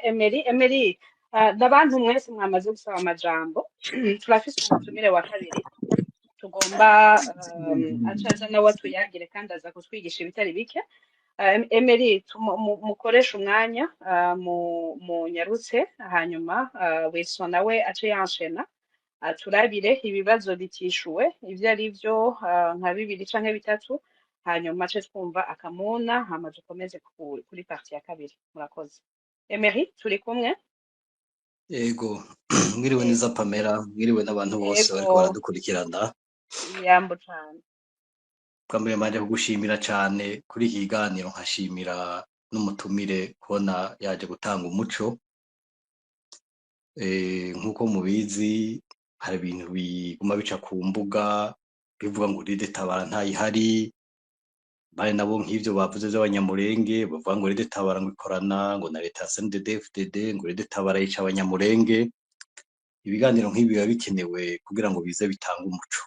Emery, n'abantu mwese mwamaze gusaba amajambo turafise umutumire wa kabiri tugomba acaza nawe atuyagire kandi aza kutwigisha ibitari bike. Emery, mukoresha umwanya munyarutse hanyuma Wilson nawe ace yanshena turabire ibibazo bitishuwe ivyo ari vyo nka bibiri canke bitatu hanyuma ace twumva akamuna hama dukomeze kuri parti ya kabiri. Murakoze. Emery, turi kumwe? Ego, mwiriwe Ego, neza Pamela, mwiriwe n'abantu bose bariko ego, baradukurikirana. yambo cane. Bwa mbere manje kugushimira cane kuri iki kiganiro, nkashimira n'umutumire kubona yaje gutanga umuco. Nk'uko mubizi hari ibintu biguma bica ku mbuga bivuga ngo Rede Tabara ntayihari, bari nabo nk'ivyo bavuze vy'abanyamulenge bavuga ngo Rede Tabara ngo ikorana ngo na leta ya CNDD-FDD, ngo Rede Tabara yica abanyamulenge. Ibiganiro nk'ibi biba bikenewe kugira ngo bize bitange umuco.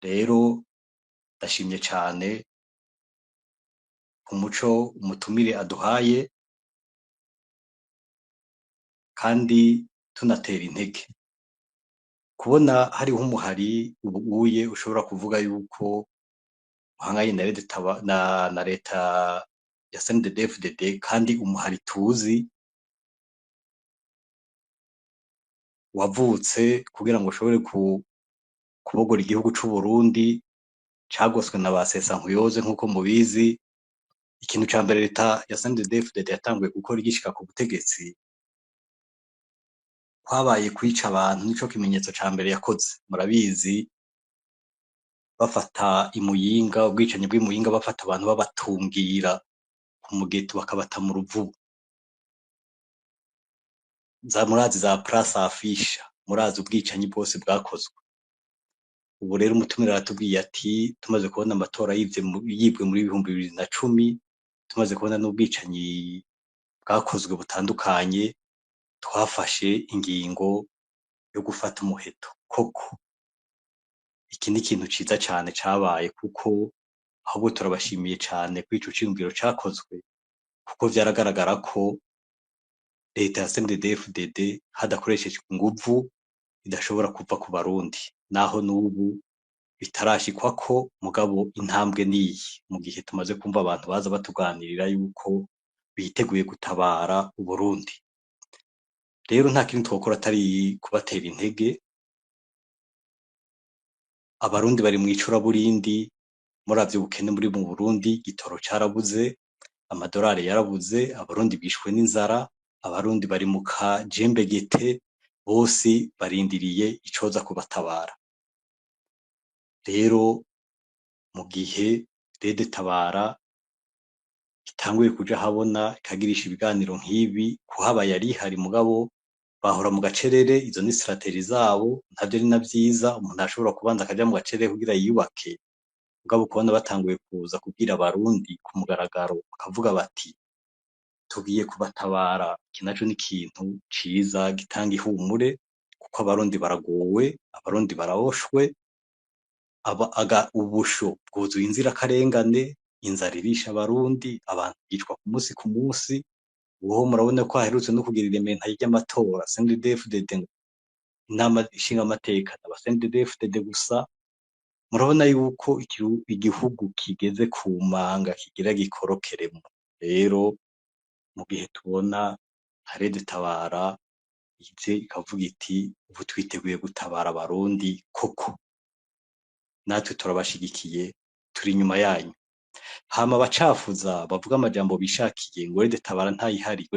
Rero ndashimye cane ku muco umutumire aduhaye kandi tunatera intege kubona hariho umuhari ubuye ushobora kuvuga yuko uhanganye na na leta ya CNDD-FDD kandi umuhari tuzi wavutse kugira ngo ushobore kubogora igihugu c'u Burundi cagoswe na ba Sesankuyoze. Nk'uko mubizi, ikintu ca mbere leta ya CNDD-FDD yatanguye gukora igishika ku butegetsi kwabaye kwica abantu, nico kimenyetso ca mbere yakoze. Murabizi, bafata imuyinga, ubwicanyi bw'imuyinga, bafata abantu babatungira ku mugeto bakabata mu ruvubu. Murazi za Place Afisha, murazi ubwicanyi bwose bwakozwe. Ubu rero umutumire aratubwiye ati tumaze kubona amatora yibwe muri 2010, tumaze kubona n'ubwicanyi bwakozwe butandukanye, twafashe ingingo yo gufata umuheto. Koko iki ni ikintu ciza cane cabaye, kuko ahubwo turabashimiye cane kuri ico ciyumviro cakozwe, kuko vyaragaragara ko leta ya CNDD-FDD hadakoreshejwe inguvu idashobora kuva ku Barundi, naho n'ubu bitarashikwako. Mugabo intambwe niyi, mu gihe tumaze kumva abantu baza batuganirira yuko biteguye gutabara Uburundi. Rero nta kintu twokora atari kubatera intege. Abarundi bari mw'icuraburindi, muravye ubukene muri mu Burundi, igitoro carabuze, amadorari yarabuze, abarundi bishwe n'inzara, abarundi bari mu kajembegete, bose barindiriye icoza kubatabara. Rero mu gihe Rede Tabara itanguye kuja habona ikagirisha ibiganiro nk'ibi, kuhaba yari ihari mugabo bahora mu gacerere. Izo ni strategi zabo, ntavyo ari na vyiza. Umuntu ashobora kubanza akaja mu gacerere kugira yiyubake, mugabo kubona batanguye kuza kubwira abarundi ku mugaragaro, bakavuga bati tugiye kubatabara, iki naco ni ikintu ciza gitanga ihumure, kuko abarundi baragowe, abarundi baraboshwe, ubusho bwuzuye inzirakarengane, inzara irisha abarundi, abantu bicwa ku musi. Uwo murabona ko aherutse no kugira irementa ry'amatora. CNDD-FDD, inama ishinga amateka aba CNDD-FDD gusa. Murabona yuko igihugu kigeze ku manga kigira gikorokeremo. Rero mu gihe tubona Rede Tabara ije ikavuga iti ubu twiteguye gutabara abarundi, koko natwe turabashigikiye, turi inyuma yanyu. Hama abacafuza bavuga amajambo bishakiye ngo Rede Tabara ntayihari,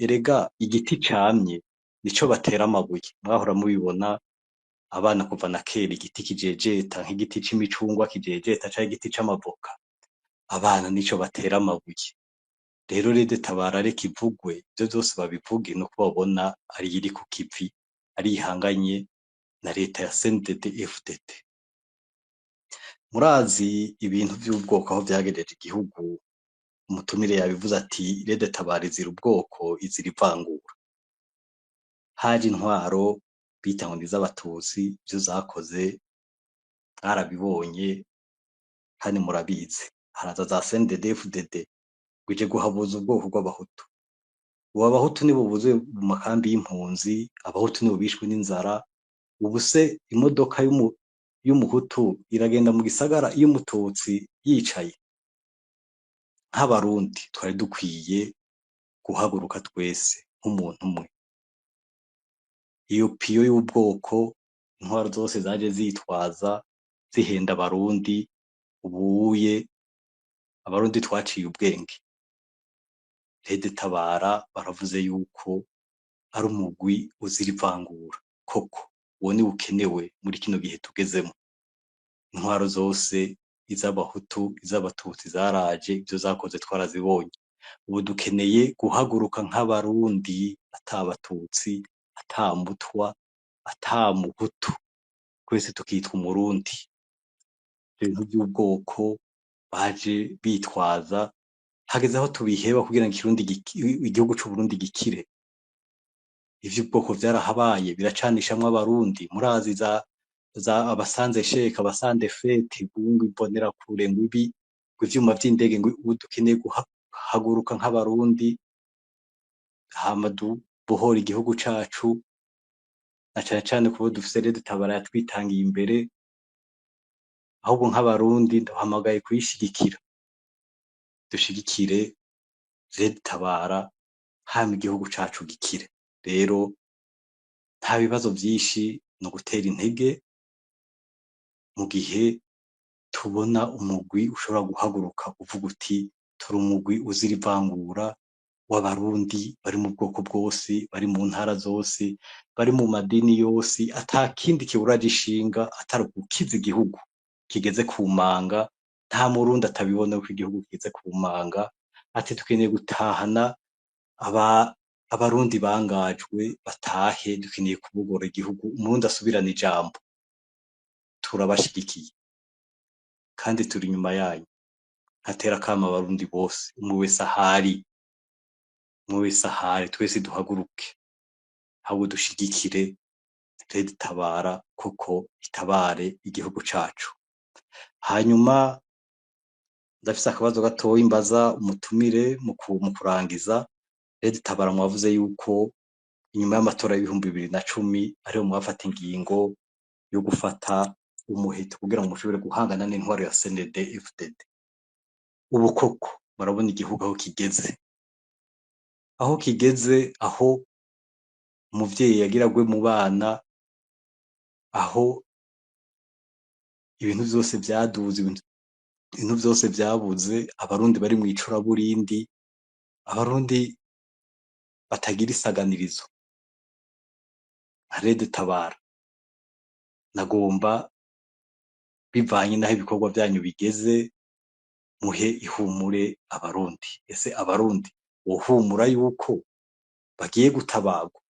erega igiti camye nico batera amabuye. Mwahora mubibona abana kuva na kera, igiti kijejeta nk'igiti c'imicungwa kijejeta canke igiti c'amavoka, abana nico batera amabuye. Rero Rede Tabara reka ivugwe, ivyo vyose babivuge, nuko babona ari iri ku kivi, ari ihanganye na leta ya CNDD-FDD. Murazi ibintu vy'ubwoko aho vyagejeje igihugu. Umutumire yabivuze ati Rede Tabara izira ubwoko, izira ivangura. Haje intwaro bita ngo n'iz'Abatutsi, ivyo zakoze mwarabibonye kandi murabizi. Haraza za CNDD-FDD ngo ije guhabuza ubwoko bw'Abahutu. ubu abahutu nibo buzuye mu makambi y'impunzi, abahutu nibo bishwe n'inzara. Ubu se imodoka y'umuhutu iragenda mu gisagara iyo umututsi yicaye? Nk'abarundi twari dukwiye guhaguruka twese nk'umuntu umwe. Iyo piyo y'ubwoko intwaro zose zaje zitwaza zihenda abarundi, ubuye abarundi twaciye ubwenge. Rede Tabara baravuze yuko ari umugwi uzira ivangura. Koko uwo niwo ukenewe muri kino gihe tugezemo. Intwaro zose iz'abahutu iz'abatutsi zaraje, ivyo zakoze twarazibonye. Ubu dukeneye guhaguruka nk'abarundi, ata batutsi, ata mutwa, ata muhutu, twese tukitwa umurundi. Ibintu by'ubwoko baje bitwaza hageze aho tubiheba kugira ngo igihugu c'Uburundi gikire. Ivy'ubwoko vyarahabaye biracanishamwo abarundi. Murazi za abasanze sheka abasande fete ngo imbonera kure ngo ivyuma vy'indege ngo ubu dukeneye guhaguruka nk'abarundi hama dubohora igihugu cacu, na cane cane kubo dufise Rede Tabara yatwitangiye imbere. Ahubwo nk'abarundi duhamagaye kuyishigikira, dushigikire Rede Tabara hama igihugu cacu gikire. Rero nta bibazo vyinshi, no gutera intege mu gihe tubona umugwi ushobora guhaguruka uvuga uti turi umugwi uzira ivangura w'abarundi bari mu bwoko bwose, bari mu ntara zose, bari mu madini yose, ata kindi kiburaje ishinga atari ugukiza igihugu kigeze ku manga. Nta murundi atabibona ko igihugu kigeze ku manga, ati dukeneye gutahana abarundi bangajwe batahe, dukeneye kubogora igihugu, umurundi asubirana ijambo. Turabashigikiye kandi turi inyuma yanyu. Nkatera akamo abarundi bose, umwe wese ahari, twese duhaguruke ahubwo dushigikire Rede Tabara kuko itabare igihugu cacu. Hanyuma ndafise akabazo gatoyi mbaza umutumire mu kurangiza. Rede Tabara mwavuze yuko inyuma y'amatora y'ibihumbi 2010 ariho mwafata ingingo yo gufata umuheto kugira ngo mushobore guhangana n'intwaro ya CNDD FDD. Ubu koko barabona igihugu aho kigeze, aho umuvyeyi yagira agwe mu bana, aho ibintu vyose vyaduze, ibintu vyose vyabuze, abarundi bari mw'icuraburindi, abarundi batagira isaganirizo. Rede Tabara nagomba bivanye naho ibikorwa vyanyu bigeze, muhe ihumure abarundi. Ese abarundi wohumura yuko bagiye gutabarwa?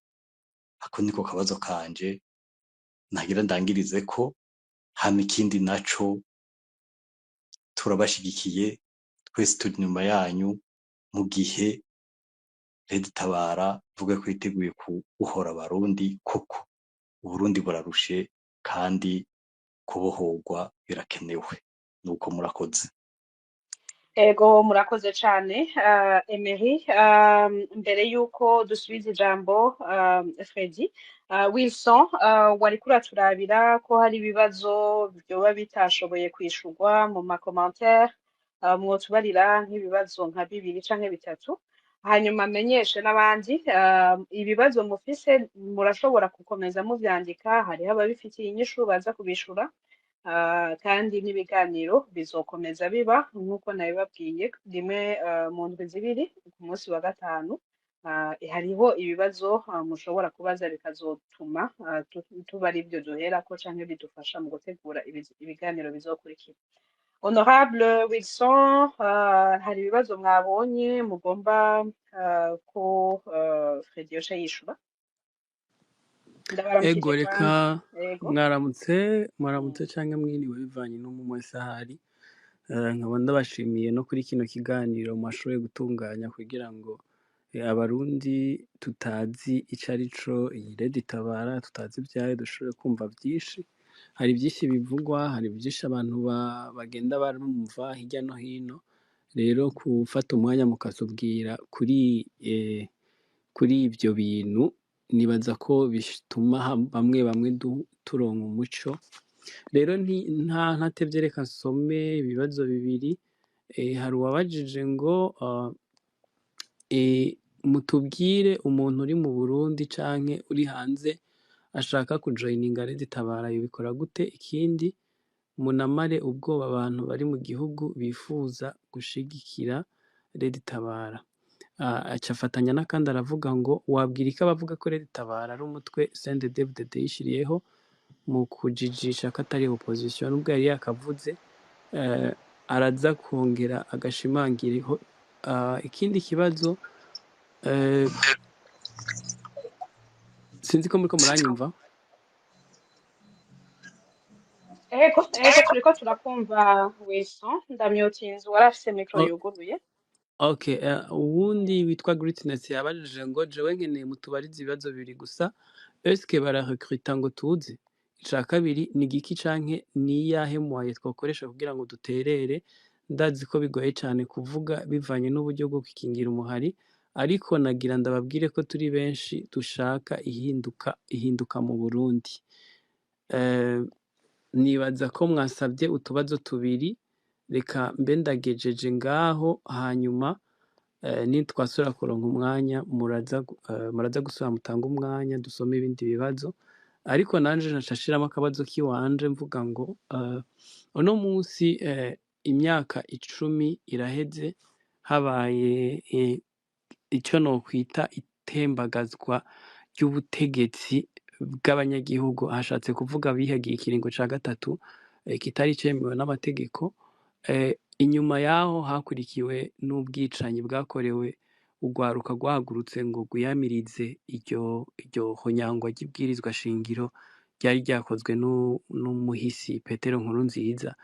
Ako niko kabazo kanje nagira ndangirizeko. Hama ikindi naco, turabashigikiye, twese turi inyuma yanyu mu gihe Rede Tabara ivuga ko yiteguye kubohora abarundi. Koko Uburundi burarushe kandi kubohorwa birakenewe. Nuko murakoze. Ego murakoze cane Emery. Mbere yuko dusubiza ijambo Fredy, Wilson, wariko uraturabira ko hari ibibazo vyoba bitashoboye kwishurwa mu makomantere, mwotubarira nk'ibibazo nka 2 canke 3, hanyuma amenyeshe n'abandi ibibazo mufise murashobora gukomeza muvyandika, hariho ababifitiye inyishu baza kubishura. Kandi n'ibiganiro bizokomeza biba nk'uko nabibabwiye rimwe mu ndwi zibiri ku munsi wa gatanu. Hariho ibibazo mushobora kubaza bikazotuma tuba ari byo duherako canke bidufasha mu gutegura ibiganiro bizokurikira. Honorable Wilson, hari ibibazo mwabonye mugomba ko Fredy yoca yishura? Ego reka mwaramutse canke mwiriwe bivanye n'umwe wese ahari. Nkaba ndabashimiye no kuri kino kiganiro mwashoboye gutunganya kugira ngo abarundi tutazi ico arico iyi Rede Tabara, tutazi ivyayo, dushobore kumva vyinshi. Hari vyinshi bivugwa, hari vyinshi abantu bagenda barumva hirya no hino. Rero gufata umwanya mukatubwira kuri kuri ivyo bintu nibaza ko bituma bamwe bamwe turonka umuco rero ntatevye reka nsome ibibazo bibiri hari uwabajije ngo mutubwire umuntu uri mu Burundi canke uri hanze ashaka kujoyininga Red Tabara yobikora gute ikindi munamare ubwoba abantu bari mu gihugu bifuza gushigikira Red Tabara aca afatanya n'akandi aravuga ngo wabwira iki abavuga ko Red Tabara ari umutwe CNDD-FDD yishiriyeho mu kujijisha ko atari opposition nubwo yari yakavuze araza kongera agashimangiriho ikindi kibazo sinzi ko muriko muranyumva ego turiko turakumva Wilson ndamyotinzi warafise mikro yuguruye okay uwundi witwa Greatness yabajije ngo jewe nkeneye mutubarize ibibazo bibiri gusa eske bararecruita ngo tuzi ica kabiri ni giki canke niyahe mwaye twakoresha kugira ngo duterere ndazi ko bigoye cyane kuvuga bivanye n'uburyo bwo kwikingira umuhari ariko nagira ndababwire ko turi benshi dushaka ihinduka mu Burundi nibaza ko mwasabye utubazo tubiri reka mbe ndagejeje ngaho hanyuma nitwasubira kuronka umwanya muraza gusubira mutanga umwanya dusome ibindi bibazo ariko nanje nacashiramo akabazo kiwanje mvuga ngo uno munsi imyaka 10 iraheze habaye icyo nokwita itembagazwa ry'ubutegetsi bw'abanyagihugu hashatse kuvuga bihagiye ikiringo ca gatatu kitari cemewe n'amategeko inyuma yaho hakurikiwe n'ubwicanyi bwakorewe ugwaruka gwahagurutse ngo guyamirize iryo honyangwa ry'ibwirizwa shingiro ryari ryakozwe n'umuhisi Petero Nkurunziza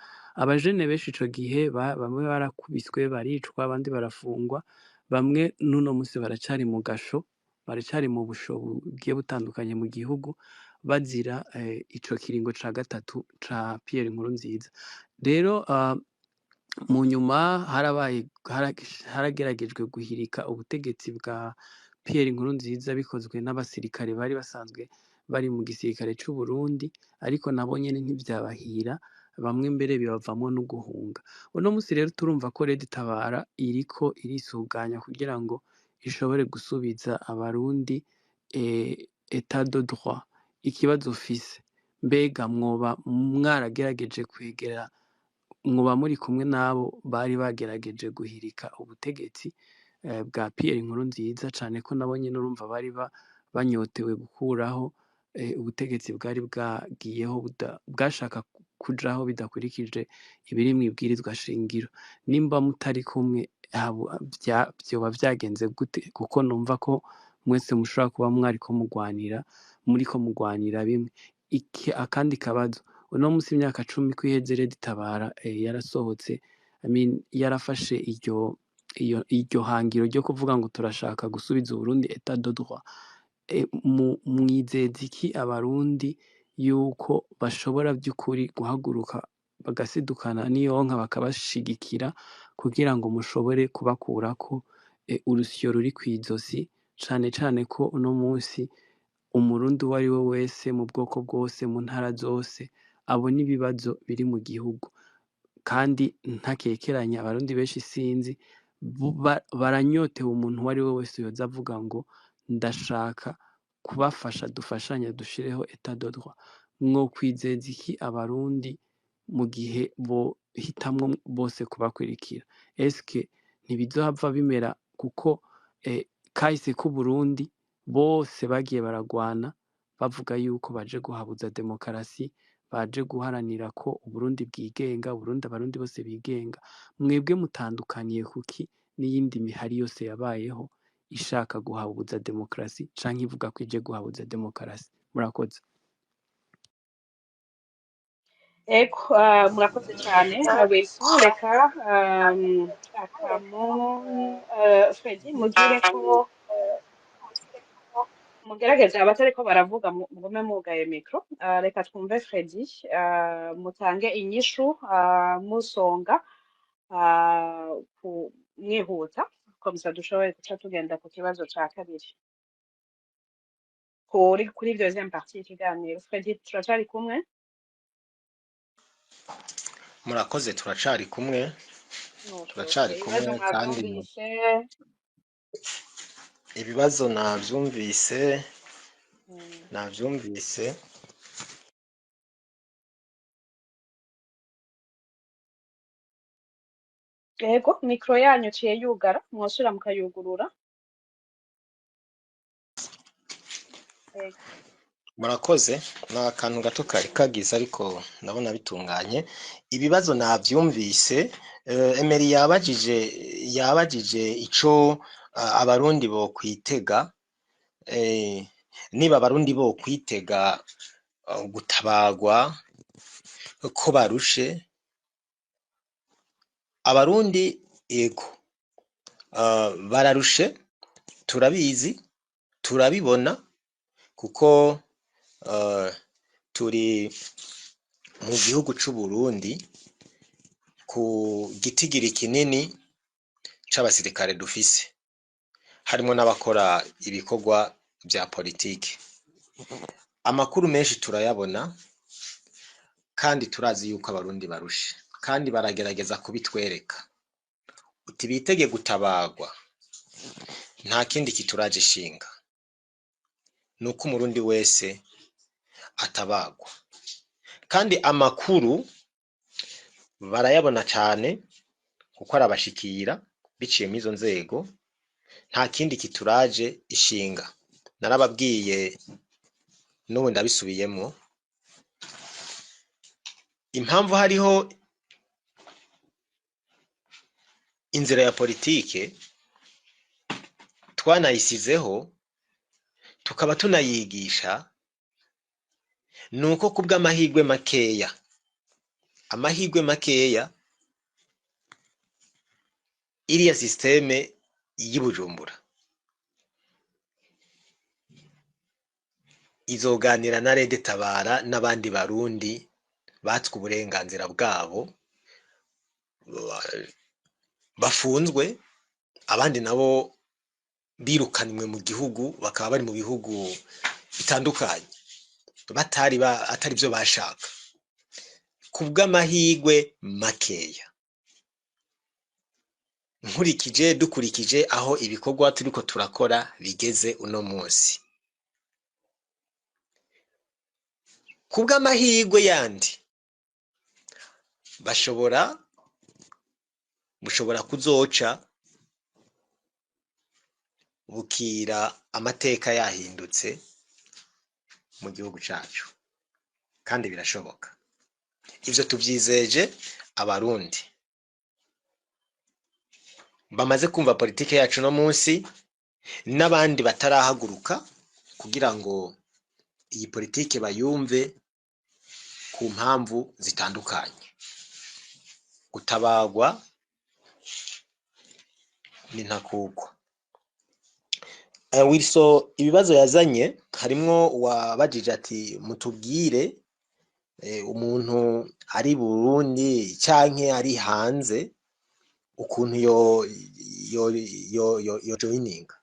abajene benshi ico gihe bamwe barakubiswe baricwa abandi barafungwa bamwe n'uno musi baracari mu gasho baracari mu busho bugiye butandukanye mu gihugu bazira ico kiringo ca gatatu ca Pierre Nkurunziza rero mu nyuma harageragejwe guhirika ubutegetsi bwa Pierre Nkurunziza bikozwe n'abasirikare bari basanzwe bari mu gisirikare c'u Burundi ariko nabo nyene ntivyabahira bamwe mbere bibavamo no guhunga uno musi rero turumva ko Red Tabara iriko irisuganya kugira ngo ishobore gusubiza abarundi etat de droit ikibazo ufise mbega mwoba mwaragerageje kwegera mwoba muri kumwe nabo bari bagerageje guhirika ubutegetsi bwa Pierre Nkurunziza cane ko nabo nyene urumva bari banyotewe gukuraho ubutegetsi bwari bwagiyeho bwashaka kujaho bidakurikije ibiri mwibwirizwa shingiro nimba mutari kumwe vyoba vyagenze gute kuko numva ko mwese mushobora kuba muriko mugwanira bimwe akandi kabazo uno musi imyaka 10 kwiheze Red Tabara yarasohotse yarafashe iryo hangiro ryo kuvuga ngo turashaka gusubiza Burundi etat de droit mwizeza iki abarundi yuko bashobora by'ukuri guhaguruka bagasidukana n'iyonka bakabashigikira kugira ngo mushobore kubakurako urusyo ruri kw'izosi cane ko uno munsi umurundi uwo ari we wese mu bwoko bwose mu ntara zose abona ibibazo biri mu gihugu kandi ntakekeranya abarundi benshi sinzi baranyotewe umuntu uwo ari we wese yoza avuga ngo ndashaka kubafasha dufashanya dushireho etat de droit mwokwizeza iki abarundi mu gihe bohitamwo bose kubakurikira eske ntibizohava bimera kuko kahise ku Burundi bose bagiye baragwana bavuga yuko baje guhabuza demokarasi baje guharanira ko Uburundi bwigenga abarundi bose bigenga mwebwe mutandukaniye kuki n'iyindi mihari yose yabayeho ishaka guhabuza demokarasi canke ivuga ko ije guhabuza demokarasi murakoze eko murakoze cyane Wilson reka Freddy mugire ko mugerageze abatariko baravuga mugume mugaye mikro reka twumve Freddy mutange inyishu musonga mwihuta komisa dushoboye guca tugenda ku kibazo ca kabiri kuri deuxième partie y'ikiganiro. Freddy, turacari kumwe? Murakoze, turacari kumwe Okay, ibibazo kandi mwavyumvise. ibibazo navyumvise Yego, mikro yanyu ciye yugara, mwosubira mukayugurura. Yego. murakoze. N'akantu gato kari kagize ariko ndabona bitunganye. Ibibazo navyumvise. Emery yabajije ico abarundi bo kwitega, niba abarundi bo kwitega gutabagwa ko barushe. Abarundi ego bararushe, turabizi, turabibona, kuko turi mu gihugu c'u Burundi ku gitigiri kinini c'abasirikare dufise, harimo n'abakora ibikorwa vya politiki. Amakuru menshi turayabona kandi turazi yuko abarundi barushe, kandi baragerageza kubitwereka. Uti bitege gutabagwa, nta kindi kituraje ishinga, nuko umurundi wese atabagwa. Kandi amakuru barayabona cane kuko arabashikira biciye mu izo nzego. Nta kindi kituraje ishinga, narababwiye n'ubu ndabisubiyemo. Impamvu hariho inzira ya politike twanayisizeho tukaba tunayigisha, nuko kubw'amahirwe makeya iriya systeme y'Ibujumbura izoganira na Rede Tabara n'abandi barundi batswe uburenganzira bwabo, bafunzwe, abandi nabo birukanywe mu gihugu, bakaba bari mu bihugu bitandukanye atari byo bashaka, kubw'amahirwe makeya. Dukurikije aho ibikorwa turiko turakora bigeze uno munsi, kubw'amahirwe yandi bushobora kuzoca bukira amateka yahindutse mu gihugu cacu, kandi birashoboka. Ivyo tuvyizeje abarundi bamaze kumva politike yacu no munsi, n'abandi batarahaguruka kugira ngo iyi politike bayumve ku mpamvu zitandukanye. Gutabagwa ni ntakugwa. Wilson, ibibazo yazanye harimwo wabajije ati mutubwire umuntu ari Burundi canke ari hanze ukuntu yo joininga.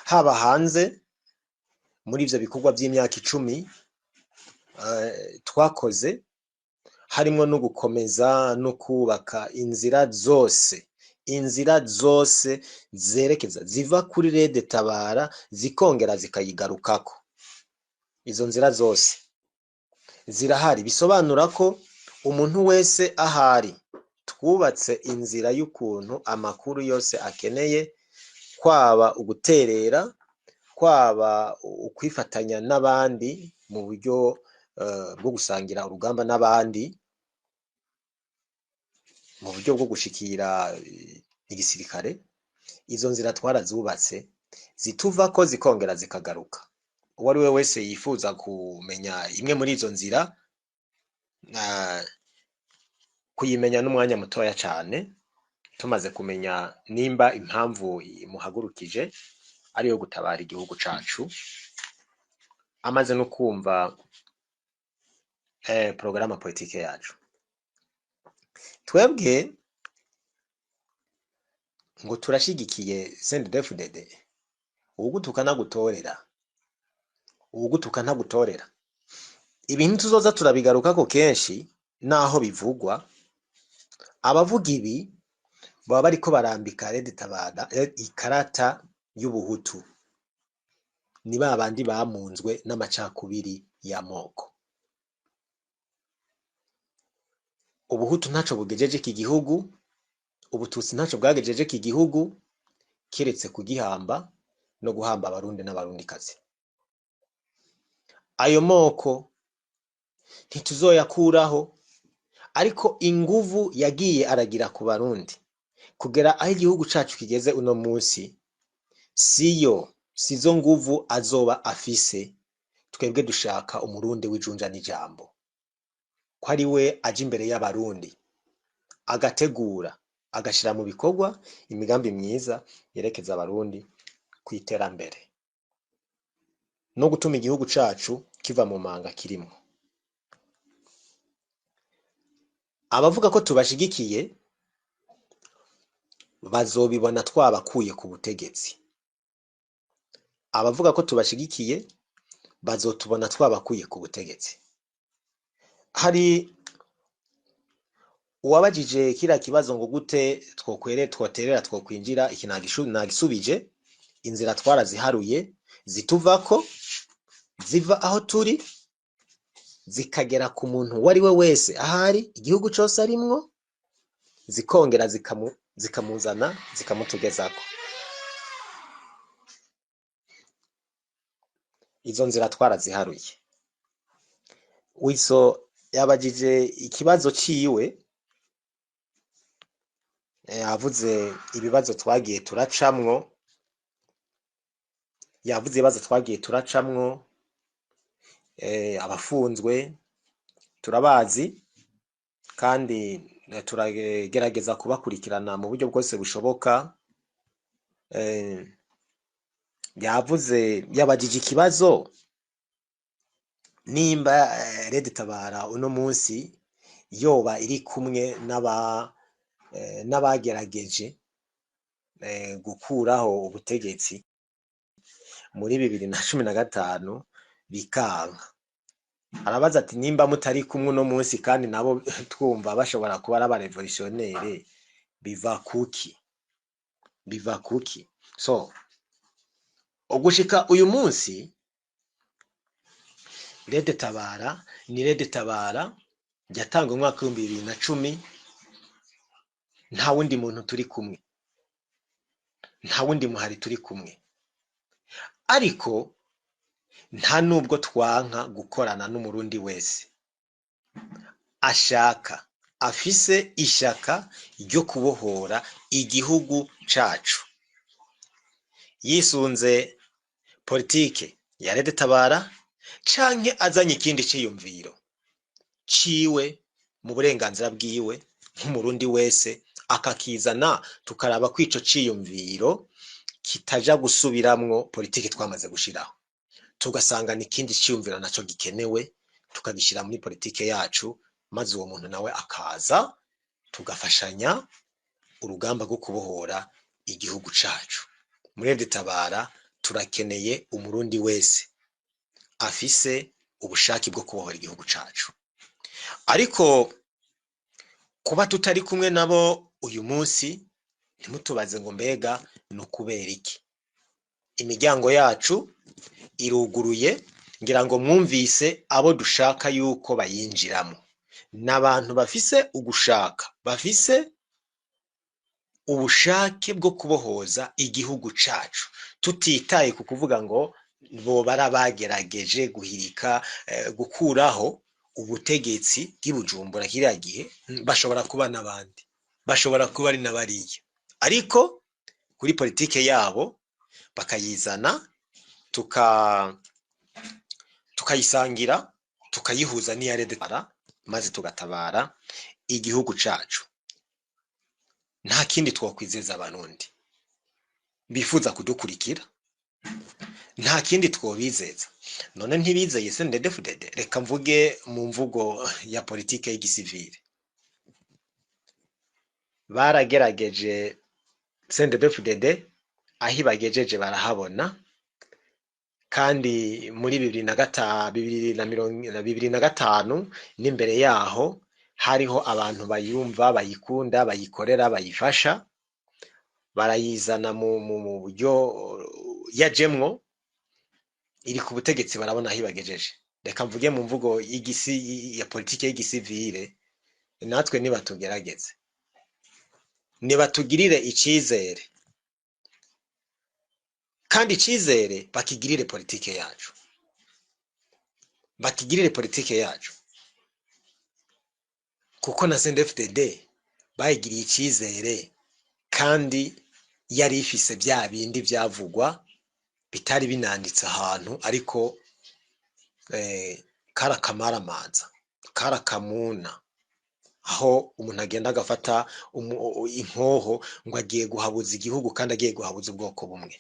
Haba hanze muri ivyo bikorwa vy'imyaka 10 twakoze, harimwo no gukomeza no kubaka inzira zose zerekeza ziva kuri Rede Tabara zikongera zikayigarukako. Izo nzira zose zirahari, bisobanura ko umuntu wese ahari twubatse inzira y'ukuntu amakuru yose akeneye, kwaba uguterera, kwaba ukwifatanya n'abandi mu buryo bwo gusangira urugamba n'abandi, mu buryo bwo gushikira igisirikare. Izo nzira twarazubatse zituvako zikongera zikagaruka. Uwo ari we wese yifuza kumenya imwe muri izo nzira, kuyimenya n'umwanya mutoya cane, tumaze kumenya nimba impamvu muhagurukije ariyo gutabara igihugu cacu, amaze no kumva porogaramu politike yacu. Twebwe ngo turashigikiye CNDD-FDD, ugutuka nagutorera uwugutuka ntagutorera. Ibintu tuzoza turabigarukako kenshi naho bivugwa, abavuga ibi baba bariko barambika Red Tabara ikarata y'ubuhutu. Ni babandi bamunzwe n'amacakubiri y'amoko. Ubuhutu ntaco bugejeje iki gihugu, ubututsi ntaco bwagejeje iki gihugu, kiretse kugihamba no guhamba abarundi n'abarundikazi. Ayo moko ntituzoyakuraho, ariko inguvu yagiye aragira ku barundi kugera aho igihugu cacu kigeze uno munsi, sizo nguvu azoba afise. Twebwe dushaka umurundi w'ijunja n'ijambo, ko ari we aje imbere y'abarundi agategura agashira mu bikorwa imigambi myiza yerekeza abarundi kwiterambere no gutuma igihugu cacu kiva mu manga kirimo. Abavuga ko tubashigikiye bazobibona twabakuye ku butegetsi. Abavuga ko tubashigikiye bazotubona twabakuye ku butegetsi. Hari uwabajije kira kibazo ngo gute twoterera twokwinjira, iki nagisubije. Inzira twaraziharuye zituvako, ziva aho turi zikagera ku muntu wari we wese ahari igihugu cose arimwo, zikongera zikamuzana zikamutugezako. Izo nzira twaraziharuye. Wiso yabajije ikibazo ciwe, yavuze ibibazo twagiye turacamwo, abafunzwe turabazi kandi turagerageza kubakurikirana mu buryo bwose bushoboka. Yabajije ikibazo nimba Red Tabara uno munsi yoba iri kumwe n'abagerageje gukuraho ubutegetsi muri 2015 bikanka. Arabaza ati nimba mutari kumwe uno munsi kandi nabo twumva bashobora kuba ari abarevolutionnaire, biva kuki? So ugushika uyu munsi Red Tabara ni Red Tabara yatangwa mu mwaka 2010. Nta wundi muntu turi kumwe, nta wundi muhari turi kumwe, ariko nta nubwo twanka gukorana n'umurundi wese ashaka afise ishaka ryo kubohora igihugu cacu, yisunze politike ya Red Tabara canke azanye ikindi ciyumviro ciwe mu burenganzira bwiwe nk'umurundi wese, akakizana tukaraba ko ico ciyumviro kitaja gusubiramwo politike twamaze gushiraho, tugasanga n'ikindi ciyumviro naco gikenewe tukagishira muri politike yacu, maze uwo muntu nawe akaza tugafashanya urugamba rwo kubohora igihugu cacu. Muri Red Tabara turakeneye umurundi wese afise ubushake bwo kubohora igihugu cacu. Ariko kuba tutari kumwe nabo uyu munsi, ntimutubaze ngo mbega no kubera iki. Imiryango yacu iruguruye, ngira ngo mwumvise abo dushaka yuko bayinjiramo. N'abantu bafise ugushaka, bafise ubushake bwo kubohoza igihugu cacu, tutitaye ku kuvuga ngo bo barabagerageje guhirika gukuraho ubutegetsi bw'Ibujumbura kiriya gihe. Bashobora kuba n'abandi, bashobora kuba ari n'abariya, ariko kuri politike yabo bakayizana tukayisangira, tukayihuza n'iya Red Tabara, maze tugatabara igihugu cacu. Nta kindi twokwizeza abarundi bifuza kudukurikira, nta kindi twobizeza. None ntibizeye CNDD-FDD? Reka mvuge mu mvugo ya politike y'igisivile. Baragerageje CNDD-FDD, aho ibagejeje barahabona, kandi muri 2005 n'imbere yaho hariho abantu bayumva, bayikunda, bayikorera, bayifasha, barayizana mu buryo yajemwo, iri ku butegetsi barabona aho ibagejeje. Reka mvuge mu mvugo ya politike y'igisivile, natwe nibatugerageze, nibatugirire icizere, kandi icizere bakigirire politike yacu, bakigirire politike yacu, kuko na CNDD-FDD bayigiriye icizere, kandi yari ifise bya bindi byavugwa bitari binanditse ahantu, ariko karakamaramanza, karakamuna, aho umuntu agenda agafata inkoho ngo agiye guhabuza igihugu kandi agiye guhabuza ubwoko bumwe.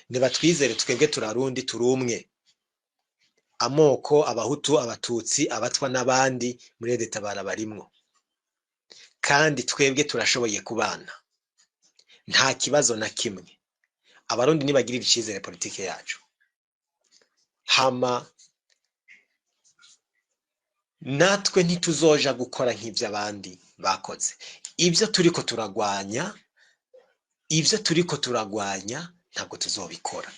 Nibatwizere, twebwe turarundi, turumwe, amoko, abahutu, abatutsi, abatwa n'abandi muri leta barabarimwo, kandi twebwe turashoboye kubana, nta kibazo na kimwe. Abarundi nibagirira icizere politike yacu, hama natwe ntituzoja gukora nk'ivyo abandi bakoze. Ivyo turiko turagwanya ntabwo tuzobikora,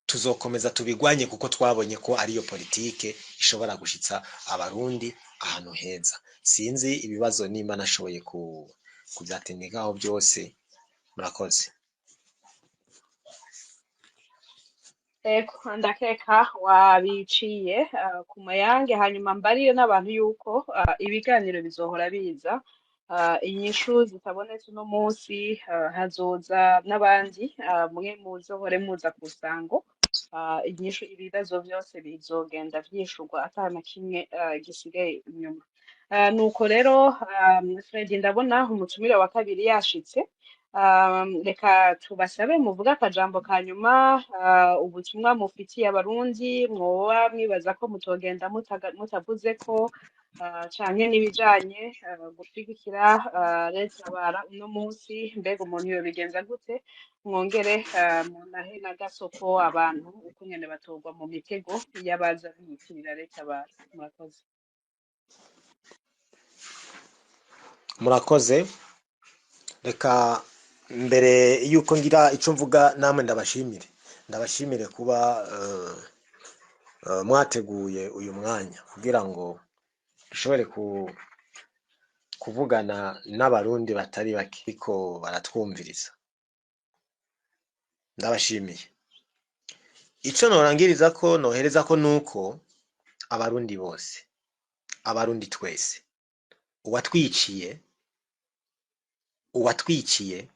tuzokomeza tubigwanye, kuko twabonye ko ariyo politike ishobora gushitsa abarundi ahantu heza. Sinzi ibibazo nimba nashoboye kuvyatendekaho byose. Murakoze. Eko ndakeka wabiciye ku mayange, hanyuma mbariyo n'abantu yuko ibiganiro bizohora biza, inyishu zitabonetse uno munsi hazoza n'abandi, mwe muzohore muza ku Sango, inyishu ibibazo byose bizogenda vyishurwa atana kimwe gisigaye inyuma. Nuko rero Fred, ndabona umutumire wa kabiri yashitse. Reka tubasabe muvuga akajambo ka nyuma, ubutumwa mufitiye abarundi, mwoba mwibaza ko mutogenda mutavuze ko, canke n'ibijanye gushigikira leta bara uno munsi, mbega umuntu yobigenza gute, mwongere munahe n'agasoko abantu uko nyene batogwa mu mitego y'abaza biyitirira leta bara. Murakoze. Reka mbere yuko ngira ico mvuga, namwe ndabashimire kuba mwateguye uyu mwanya kugira ngo dushobore kuvugana n'abarundi batari bakiko baratwumviriza. Ndabashimiye. Ico norangiriza ko nohereza ko nuko abarundi bose, abarundi twese, uwatwiciye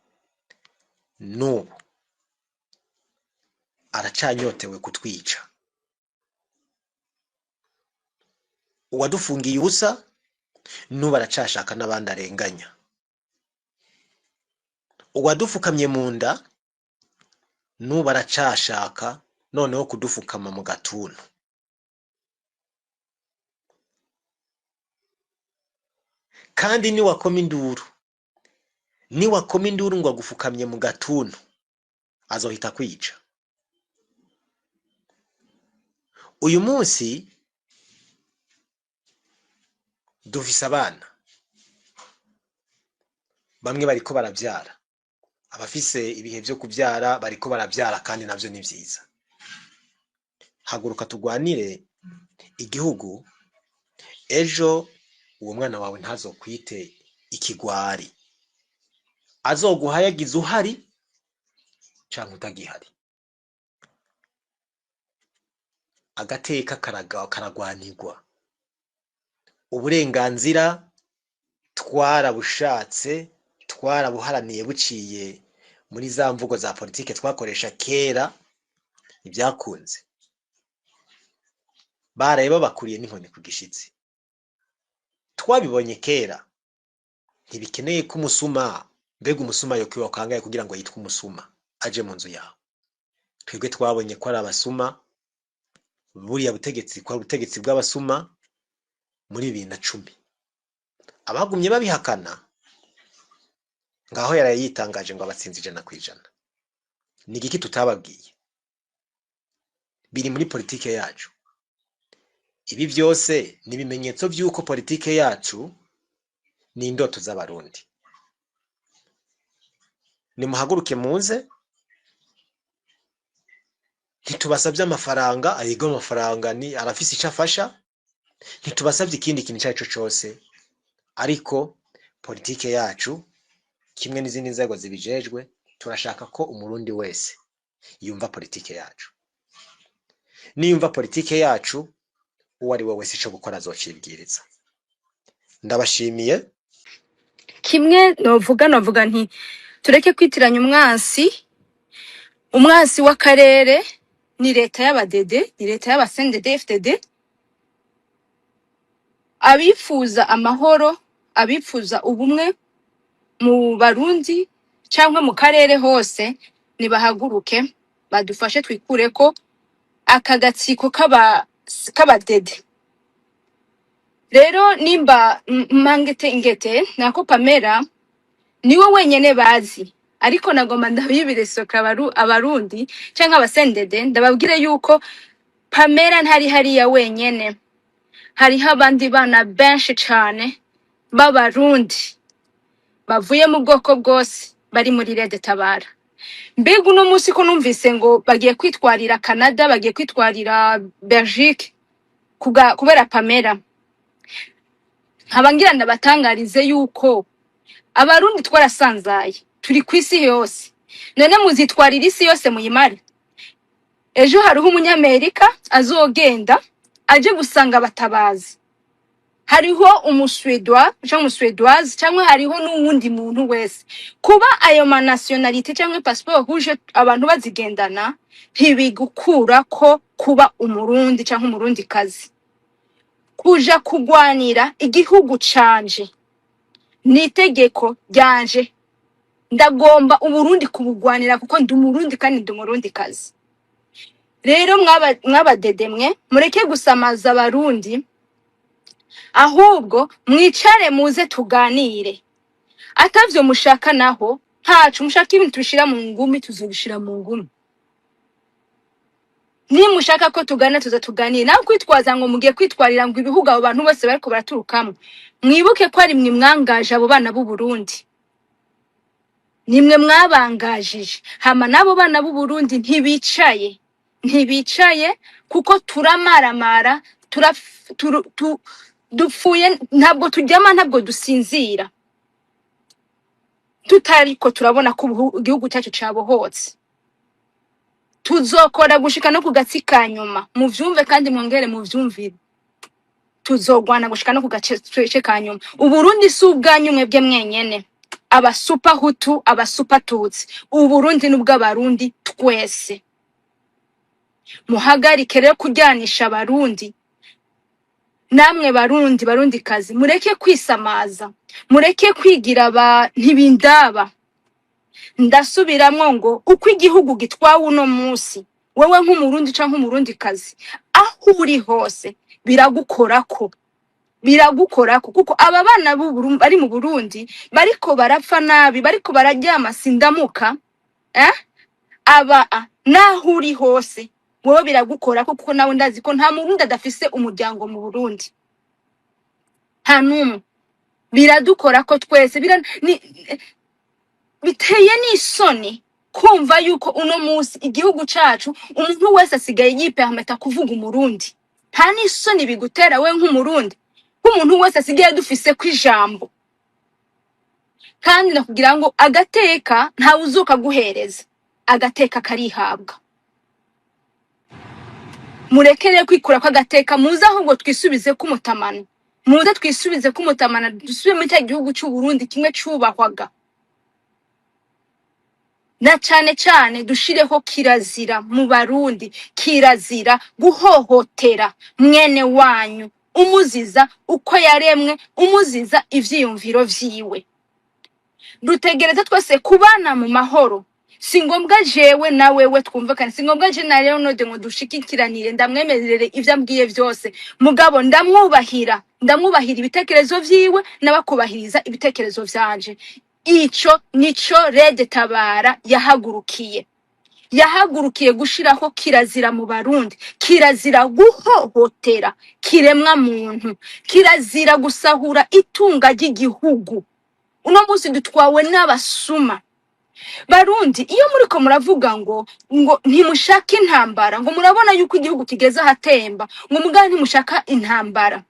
n'ubu aracanyotewe kutwica, uwadufungiye ubusa n'ubu aracashaka n'abandi arenganya, uwadufukamye mu nda n'ubu aracashaka noneho kudufukama mu gatuntu. Kandi niwakoma induru ngo agufukamye mu gatuntu, azohita kwica. Uyu munsi dufise abana bamwe bariko baravyara, abafise ibihe vyo kuvyara bariko baravyara, kandi navyo ni vyiza. Haguruka tugwanire igihugu, ejo uwo mwana wawe ntazokwite ikigwari, azoguhayagiza uhari canke utagihari. Agateka karagwanirwa, uburenganzira twarabushatse, twarabuharaniye buciye muri za mvugo za politike twakoresha kera, ivyakunze. Baraye babakuriye n'inkoni ku gishitsi, twabibonye kera. Ntibikeneye ko umusuma, mbega umusuma yokwiwa kangahe kugira ngo yitwe umusuma aje mu nzu yawe? Twebwe twabonye ko ari abasuma, buriya butegetsi kwa butegetsi bw'abasuma muri 2010. Abagumye babihakana, ngaho yarayitangaje ngo abatsinzi 100%. Ni igiki tutababwiye? biri muri politike yacu. Ibi byose ni ibimenyetso by'uko politike yacu ni indoto z'abarundi. Nimuhaguruke muze, ntitubasabye amafaranga, ayigo amafaranga ni arafise icyo afasha, ntitubasabye ikindi kintu icyo ari cyo cyose, ariko politike yacu kimwe n'izindi nzego zibijejwe turashaka ko umurundi wese yumva politike yacu. Niyumva politike yacu uwo ari we wese icyo gukora azocibwiriza. Ndabashimiye. Kimwe novuga nti tureke kwitiranya umwansi w'akarere ni leta y'abadede, ni leta y'abasendede FDD, abifuza amahoro, abifuza ubumwe mu Barundi cyangwa mu karere hose, nibahaguruke badufashe twikure ko akagatsiko k'abadede. Rero nimba ingete nako Pamela niwe wenyene bazi, ariko nagomba ndabibiresoka abarundi cyangwa abasendede ndababwire yuko Pamela ntari hariya wenyene, hariho abandi bana benshi cyane b'abarundi bavuye mu bwoko bwose bari muri Rede Tabara. Mbega uno munsi ko numvise ngo bagiye kwitwarira Canada, bagiye kwitwarira Belgique kubera Pamela, nkabangira ndabatangarize yuko abarundi twarasanzaye, turi kwisi yose, none muzitwarira isi yose muyimare. Ejo hariho umunyamerika azogenda aje gusanga batabazi, hariho umuswedwazi cyangwa hariho n'uwundi muntu wese. Kuba ayo ma nationalite cyangwa passport huje abantu bazigendana ntibigukura ko kuba umurundi cyangwa umurundi kazi. Kuja kugwanira igihugu canje ni itegeko ryanje, ndagomba uburundi kubugwanira kuko ndi umurundi kandi ndi umurundi kazi. Rero mwabadede mwe mureke gusamaza abarundi, ahubwo mwicare muze tuganire. Atavyo mushaka naho ntacu, mushaka ibintu tubishira mu ngumi tuzobishira mu ngumi. Ni mushaka ko tugana tuganire, naho kwitwaza ngo mugiye kwitwarira ngo ibihugu abo bantu bose bariko baraturukamo. Mwibuke ko ari mwe mwangaje abo bana b'u Burundi, nimwe mwabangajije. Hama nabo bana b'u Burundi ntibicaye kuko turamaramara, dupfuye, ntabwo turyama, ntabwo dusinzira tutariko turabona ko igihugu cyacu cabohotse. Tuzokora gushika no kugatsika nyuma, muvyumve kandi mwongere muvyumvire. Tuzogwana gushika no kugace kanyuma. Uburundi si ubwanyu mwebwe mwenyene, aba super hutu, aba super tutsi. Uburundi n'ubw'abarundi twese. Muhagarike rero kujyanisha abarundi. Namwe barundi kazi, mureke kwisamaza, mureke kwigira ntibindaba. Ndasubiramwo ngo uko igihugu gitwawe uno munsi, wewe nk'umurundi canke umurundi kazi, aho uri hose biragukorako kuko aba bana b'u bari mu Burundi bariko barapfa nabi, bariko bararyama sindamuka, naho uri hose wewe biragukorako kuko nawe ndazi ko nta murundi adafise umuryango mu Burundi, nta numwe. Biradukorako twese, biteye n'isoni kumva yuko uno munsi igihugu cacu umuntu wese asigaye yipehameta kuvuga umurundi. Nta n'isoni bigutera we nk'umurundi, umuntu wese asigaye dufise kwijambo. Kandi nakugira ngo agateka nta uzuka guhereza, agateka karihabwa. Murekere kwikura kwa gateka, muza ahubwo twisubize kumutamana, muze twisubize kumutamana, dusubire mu cya gihugu cy'u Burundi kimwe cyubahwaga. Na cyane dushireho kirazira mu Barundi, kirazira guhohotera mwene wanyu, umuziza uko yaremwe, umuziza ivyiyumviro vyiwe. Dutegereza twese kubana mu mahoro. Singombwa jewe na wewe twumvikane, singombwa je na Leonode ngo dushikikiranire ndamwemerere ivyo ambwiye vyose, mugabo ndamwubahira ibitekerezo vyiwe n'abakubahiriza ibitekerezo vyanje. Ico nico Rede Tabara yahagurukiye. yahagurukiye gushiraho kirazira mu Barundi, kirazira guhohotera kiremwa muntu, kirazira gusahura itunga ry'igihugu. Uno munsi dutwawe n'abasuma. Barundi, iyo muriko muravuga ngo ntimushaka intambara, ngo murabona yuko igihugu kigeze ahatemba, ngo mugabo ntimushaka intambara.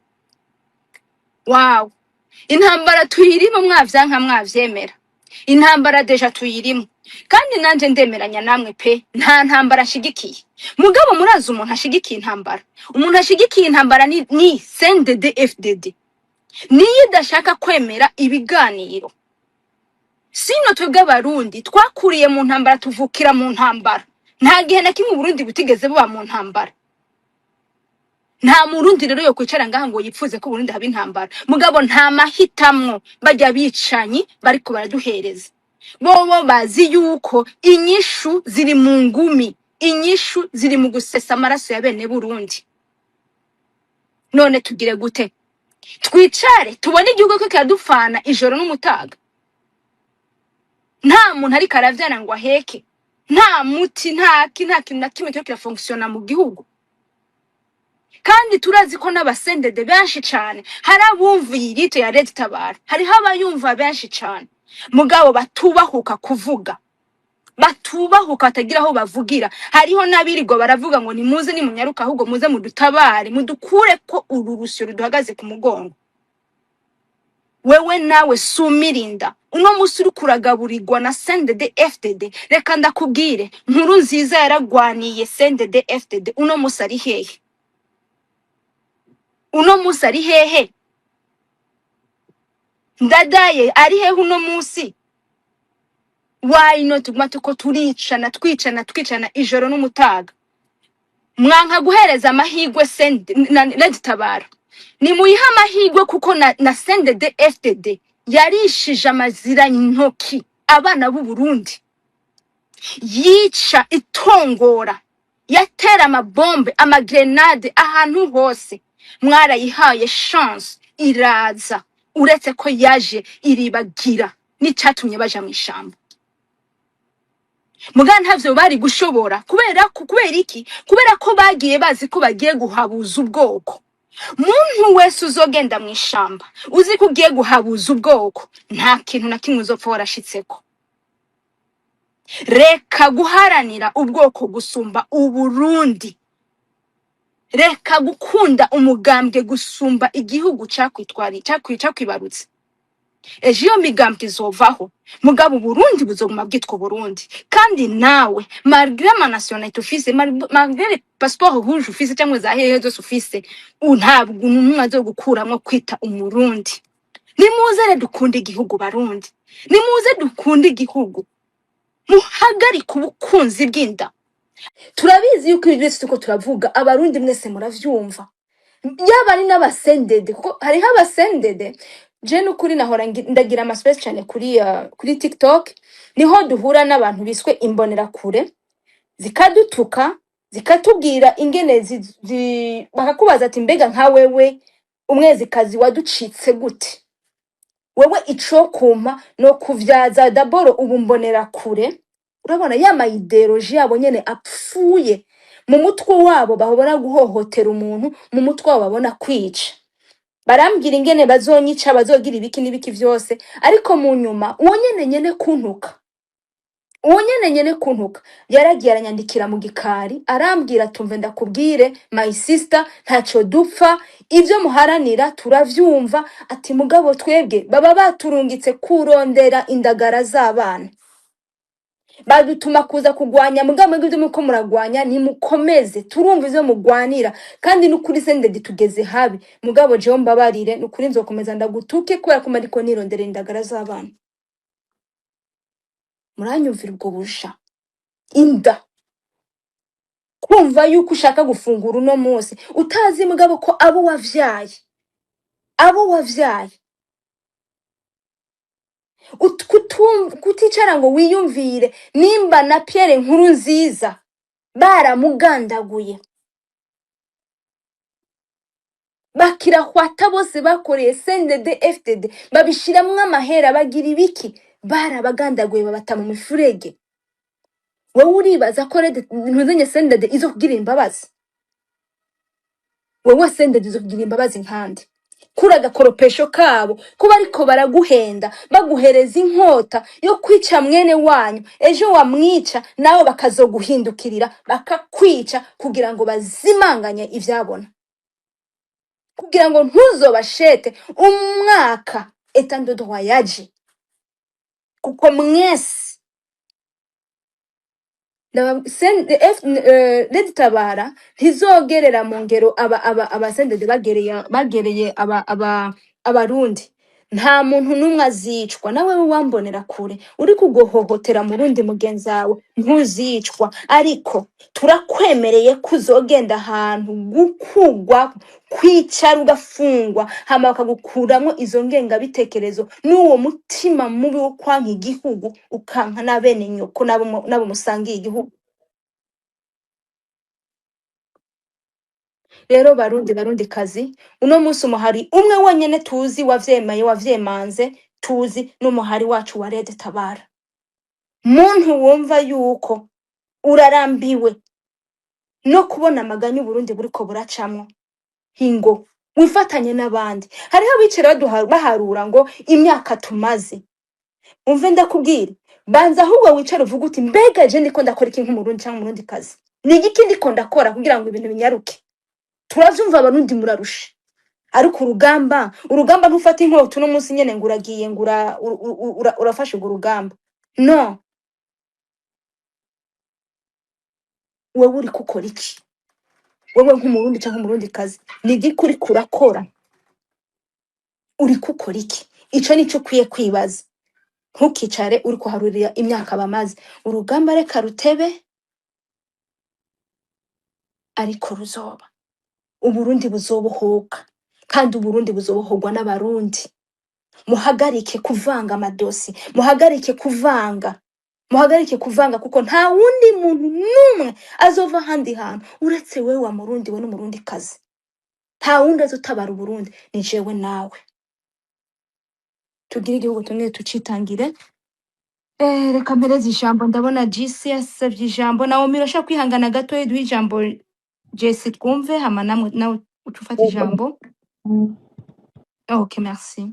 Wow, intambara tuyirimo mwavyanka mwavyemera. Intambara deja tuyirimo. Kandi nanje ndemeranya namwe pe, nta ntambara ashigikiye. Mugabo murazi umuntu ashigikiye intambara. Umuntu ashigikiye intambara ni CNDD FDD. Niyo idashaka kwemera ibiganiro. Sino twebwe Abarundi twakuriye mu ntambara, tuvukira mu ntambara. Nta gihe na kimwe Burundi butigeze buba mu ntambara. Nta murundi rero yo kwicara ngaha ngo yipfuze ko Burundi haba intambara. Mugabo nta mahitamwo bajya bicanyi bariko baraduhereza. Bobo bazi yuko inyishu ziri mu ngumi, inyishu ziri mu gusesa amaraso ya bene Burundi. None tugire gute? Twicare tubone igihugu ko kiradufana ijoro n'umutaga. Nta muntu ari karavyana ngo aheke, nta muti, nta kintu na kimwe cyo kirafunctiona mu gihugu. Kandi turazi ko n'abasendede benshi cyane, hari abumva yirite ya Red Tabara, hari abayumva benshi cyane, mugabo batubahuka kuvuga, batubahuka batagira aho bavugira. Hariho nabirirwa baravuga ngo nimuze nimunyaruka, ahubwo muze mudutabare, mudukure ko uru rusyo ruduhagaze ku mugongo. Wewe nawe sumirinda, uno musi uri kuragaburirwa na CNDD FDD. Reka ndakubwire, nkuru nziza yaragwaniye CNDD FDD, uno musi ari hehe? Uno musi ari hehe? Ndadaye ari hehe uno musi? Why not tuko turicana twicana ijoro n'umutaga? Mwanka guhereza amahigwe Red Tabara. Ni muyiha amahigwe kuko na CNDD FDD yarishije amazira intoki abana b'u Burundi. Yica itongora, yatera amabombe, amagrenade ahantu hose. Mwarayihaye chance iraza, uretse ko yaje iribagira n'icatumye baja mu ishamba. Muga ntavyo bari gushobora kubera iki? Kubera ko bagiye bazi ko bagiye guhabuza ubwoko. Muntu wese uzogenda mu ishamba uzi ko ugiye guhabuza ubwoko, nta kintu na kimwe uzopfa warashitseko. Reka guharanira ubwoko gusumba Uburundi. Reka gukunda umugambwe gusumba igihugu cakwibarutse. Ejo iyo migambwe izovaho, mugabo Burundi buzoguma bwitwa Burundi. Kandi nawe malgré ma nationalité ufise, malgré passeport rouge ufise cyangwa za hehe zose ufise, ntabwo numwe gukuramwo kwita umurundi. Nimuze dukunda igihugu Barundi, nimuze dukunda igihugu, muhagarika ubukunzi bw'inda. Turabizi yuko ibyo byose tuko turavuga Abarundi mwese muravyumva. Yaba ari n'abasendede, kuko hariho abasendede. Je nukuri nahora ndagira amaspace cyane kuri TikTok, niho duhura n'abantu biswe imbonera kure, zikadutuka, zikatubwira ingene bakakubaza ati mbega nka wewe umwezikazi waducitse gute? Wewe ico kuma no kuvyaza daboro ubumbonera kure. Urabona ya ideology yabo nyene apfuye. Mu mutwe wabo bahobora guhohotera umuntu, mu mutwe wabo babona kwica. Barambwira ingene bazonyica, bazogira ibiki n'ibiki vyose, ariko mu nyuma uwo nyene kuntuka yaragiye aranyandikira mu gikari, arambwira tumve ndakubwire my sister, ntaco dupfa, ivyo muharanira turavyumva, ati mugabo twebwe baba baturungitse kurondera indagara z'abana. Badutuma kuza kugwanya, mugabo ngivyo muko muragwanya ni mukomeze, turumva ivyo mugwanira, kandi nukuri CNDD tugeze habi. Mugabo je mbabarire, nukuri nzokomeza ndagutuke kubera ko mariko nirondera indagara z'abana. Muranyumvira ubwo busha inda, kumva yuko ushaka gufungura uno munsi utazi mugabo ko abo wavyaye kuticara ngo wiyumvire nimba na Pierre Nkurunziza baramugandaguye, bakirahwata bose bakoreye CNDD FDD, babishiramwe amahera bagira ibiki, barabagandaguye babata mu mifurege. wowe uribaza ko ntuzenye sendede izo kugira imbabazi? Wowe sendede izo kugira imbabazi nkandi kura agakoropesho kabo kuba ariko baraguhenda baguhereza inkota yo kwica mwene wanyu, ejo wamwica nawe bakazoguhindukirira bakakwica kugira ngo bazimanganye ivyabona, kugira ngo ntuzobashete umwaka état de droit yaje, kuko mwese Lady Tabara ntizogerera mu ngero abasendede bagereye abarundi. Nta muntu numwe azicwa. Nawe wambonera kure uri kugohohotera mu rundi mugenzi wawe ntuzicwa, ariko turakwemereye kuzogenda ahantu gukugwa kwicara ugafungwa hama bakagukuramo izo ngenga bitekerezo n'uwo mutima mubi wo kwanka igihugu ukanka n'abene nyoko nabo musangiye igihugu. Rero barundi kazi, uno munsi umuhari umwe wenyene tuzi wavyemanze tuzi n'umuhari wacu wa Lady Tabara. Muntu wumva yuko urarambiwe no kubona amaganya Burundi buriko buracamwo, hingo wifatanye n'abandi. Hariho abicara baharura ngo imyaka tumaze. Umve ndakubwira, banza ahubwo wicara uvuga uti mbega je ndiko ndakora iki nk'umurundi cyangwa umurundi kazi? Ni igiki ndiko ndakora kugira ngo ibintu binyaruke? Turavyumva abarundi murarusha. Ariko urugamba ntufata inkota no munsi nyene nguragiye urafashe urugamba. No. Wewe uri gukora iki? Wewe nk'umurundi cyangwa umurundi kazi, ni igiki uri kurakora? Uri gukora iki? Ico nico kwiye kwibaza. Ntukicare uri kuharurira imyaka bamaze. Urugamba reka rutebe, ariko ruzoba. Uburundi buzobohoka, kandi Uburundi buzobohogwa n'abarundi. Muhagarike kuvanga amadosi, muhagarike kuvanga kuko nta wundi muntu numwe azova handi hantu uretse wewe wa murundi we n'umurundi kazi. Nta wundi azotabara Uburundi, ni jewe nawe. Tugire igihugu tumwe tucitangire. Reka mpereze ijambo, ndabona GC yasavye ijambo. Nawe mirasha kwihangana gato yeduha ijambo Jesse twumve hama nawe utufata ijambo. Okay, merci.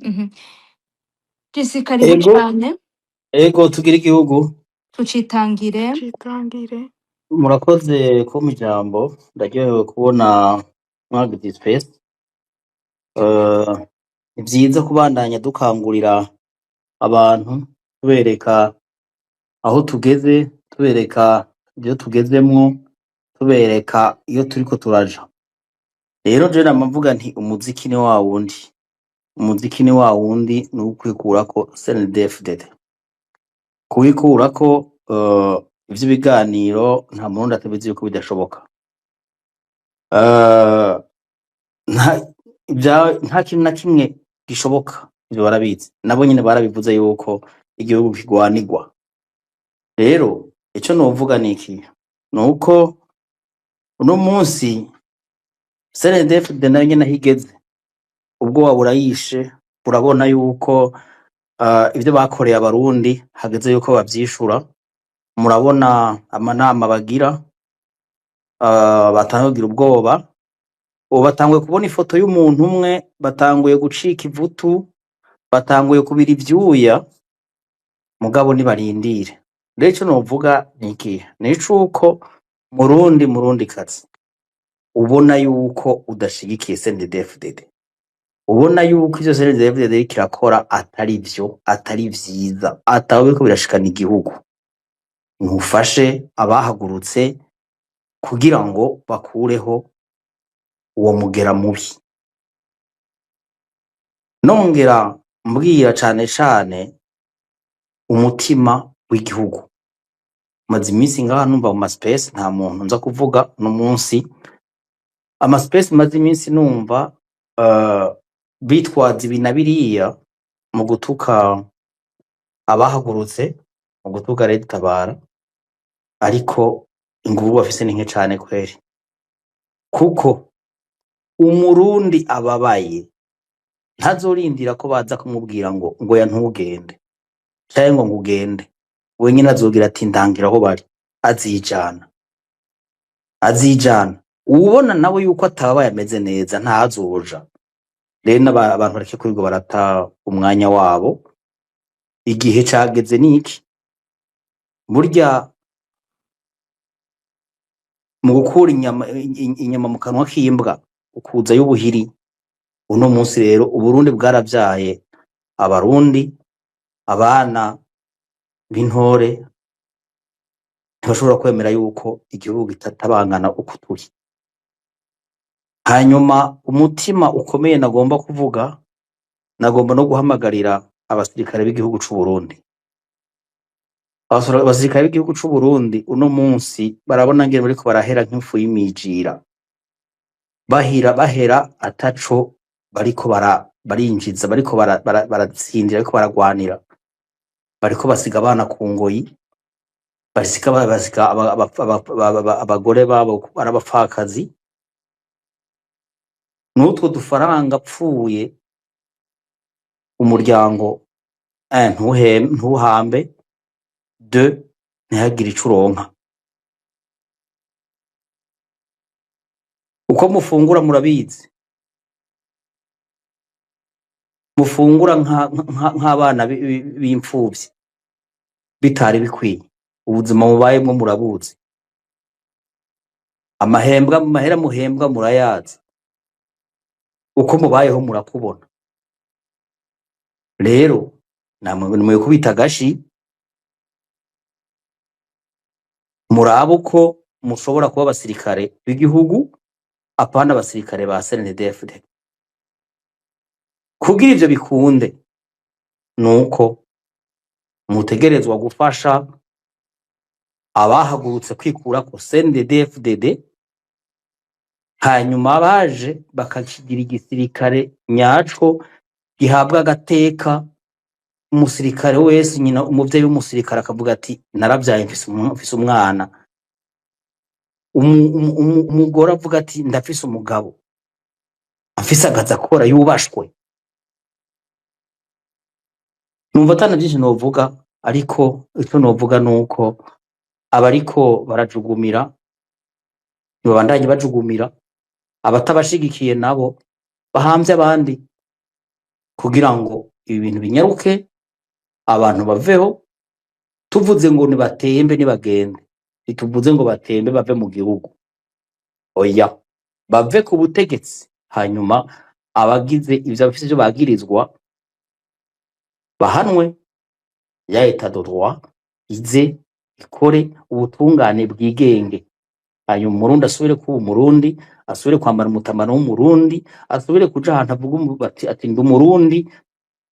Jesse karibu cyane. Ego tugire igihugu Tucitangire. Murakoze ko mu ijambo, ndaryohewe kubona mwagize space. Ni byiza kubandanya dukangurira abantu, tubereka aho tugeze, tubereka ibyo tugezemwo, tubereka iyo turiko turaja. Rero je namavuga nti umuziki ni wa wundi ni ukwikurako CNDD-FDD. Kuwikurako ivyo biganiro nta murundi atabizi yuko bidashoboka. Nta kintu na kimwe gishoboka, ivyo barabizi. Nabo nyene barabivuze yuko igihugu kigwanirwa. Rero ico novuga niki nuko uno munsi CNDD-FDD nayo nyene higeze ubwo waburayishe, urabona yuko ivyo bakoreye abarundi hageze yuko bavyishura. Murabona amanama bagira, batanguye kugira ubwoba. Ubu batanguye kubona ifoto y'umuntu umwe, batanguye gucika ivutu, batanguye kubira ivyuya, mugabo nibarindire. Rero ico novuga niki nicuko murundi kazi, ubona yuko udashigikiye CNDD-FDD, ubona yuko ivyo CNDD-FDD kirakora atari vyo, atari vyiza, atawe biriko birashikana igihugu, ntufashe abahagurutse kugira ngo bakureho uwo mugera mubi. Nongera mbwira cane umutima w'igihugu. Maze iminsi ngaha numva mu space, nta muntu nza kuvuga no munsi ama space, maze iminsi numva bitwaza ibinabiriya mu gutuka abahagurutse, mu gutuka Lady Tabara, ariko inguvu bafise ni nke cane kweri. Kuko umurundi ababaye ntazorindira ko baza kumubwira ngo ya ntugende, cyangwa ngo ugende. We nyine azogira ati ndangira aho bari. azijana azijana ubona nawe yuko atabaye ameze neza ntazoja. Rero abantu bareke kwirirwa barata umwanya wabo, igihe cageze niki. Burya mu gukura inyama mu kanwa k'imbwa ukuza y'ubuhiri. Uno munsi rero Uburundi bwaravyaye abarundi, abana b'intore ntibashobora kwemera yuko igihugu gitatabangana uko turi. Hanyuma umutima ukomeye nagomba kuvuga, nagomba no guhamagarira abasirikare b'igihugu c'u Burundi. Abasirikare b'igihugu c'u Burundi uno munsi barabona ngene bariko barahera nk'ifu y'imijira, bahera ataco bariko barinjiza, bariko baratsindira, bariko baragwanira, bariko basiga abana ku ngoyi, basiga abagore babo arabapfakazi. N'utwo dufaranga pfuye umuryango ntuhambe, de ntihagire ico uronka. Uko mufungura murabizi, mufungura nk'abana b'imfuvyi bitari bikwiye. Ubuzima mubayemwo murabuzi, amahera muhembwa murayazi, uko mubayeho murakubona. Rero namwe nimwe kubita agashi, murabo ko mushobora kuba abasirikare b'igihugu apana abasirikare ba CNDD-FDD. Kugira ivyo bikunde nuko mutegerezwa gufasha abahagurutse kwikurako CNDD-FDD, hanyuma baje bakakigira igisirikare nyaco gihabwa agateka. Umusirikare wese nyina umuvyeyi w'umusirikare akavuga ati naravyaye mfise umwana. Umugore avuga ati ndafise umugabo, afise akazi akora yubashwe. Numva atana byinshi novuga, ariko ico novuga nuko abariko barajugumira ntibabandanye bajugumira, abatabashigikiye nabo bahamvye abandi kugira ngo ibi bintu binyaruke, abantu baveho. Tuvuze ngo nibatembe nibagende, ntituvuze ngo batembe bave mu gihugu, oya, bave ku butegetsi. Hanyuma abagize ivyo bafise ivyo bagirizwa bahanwe, ya etat de droit ize ikore ubutungane bwigenge. Hanyuma Umurundi asubire kuba Umurundi, asubire kwambara umutamano w'Umurundi, asubire kuja ahantu avuga ati ndi Umurundi.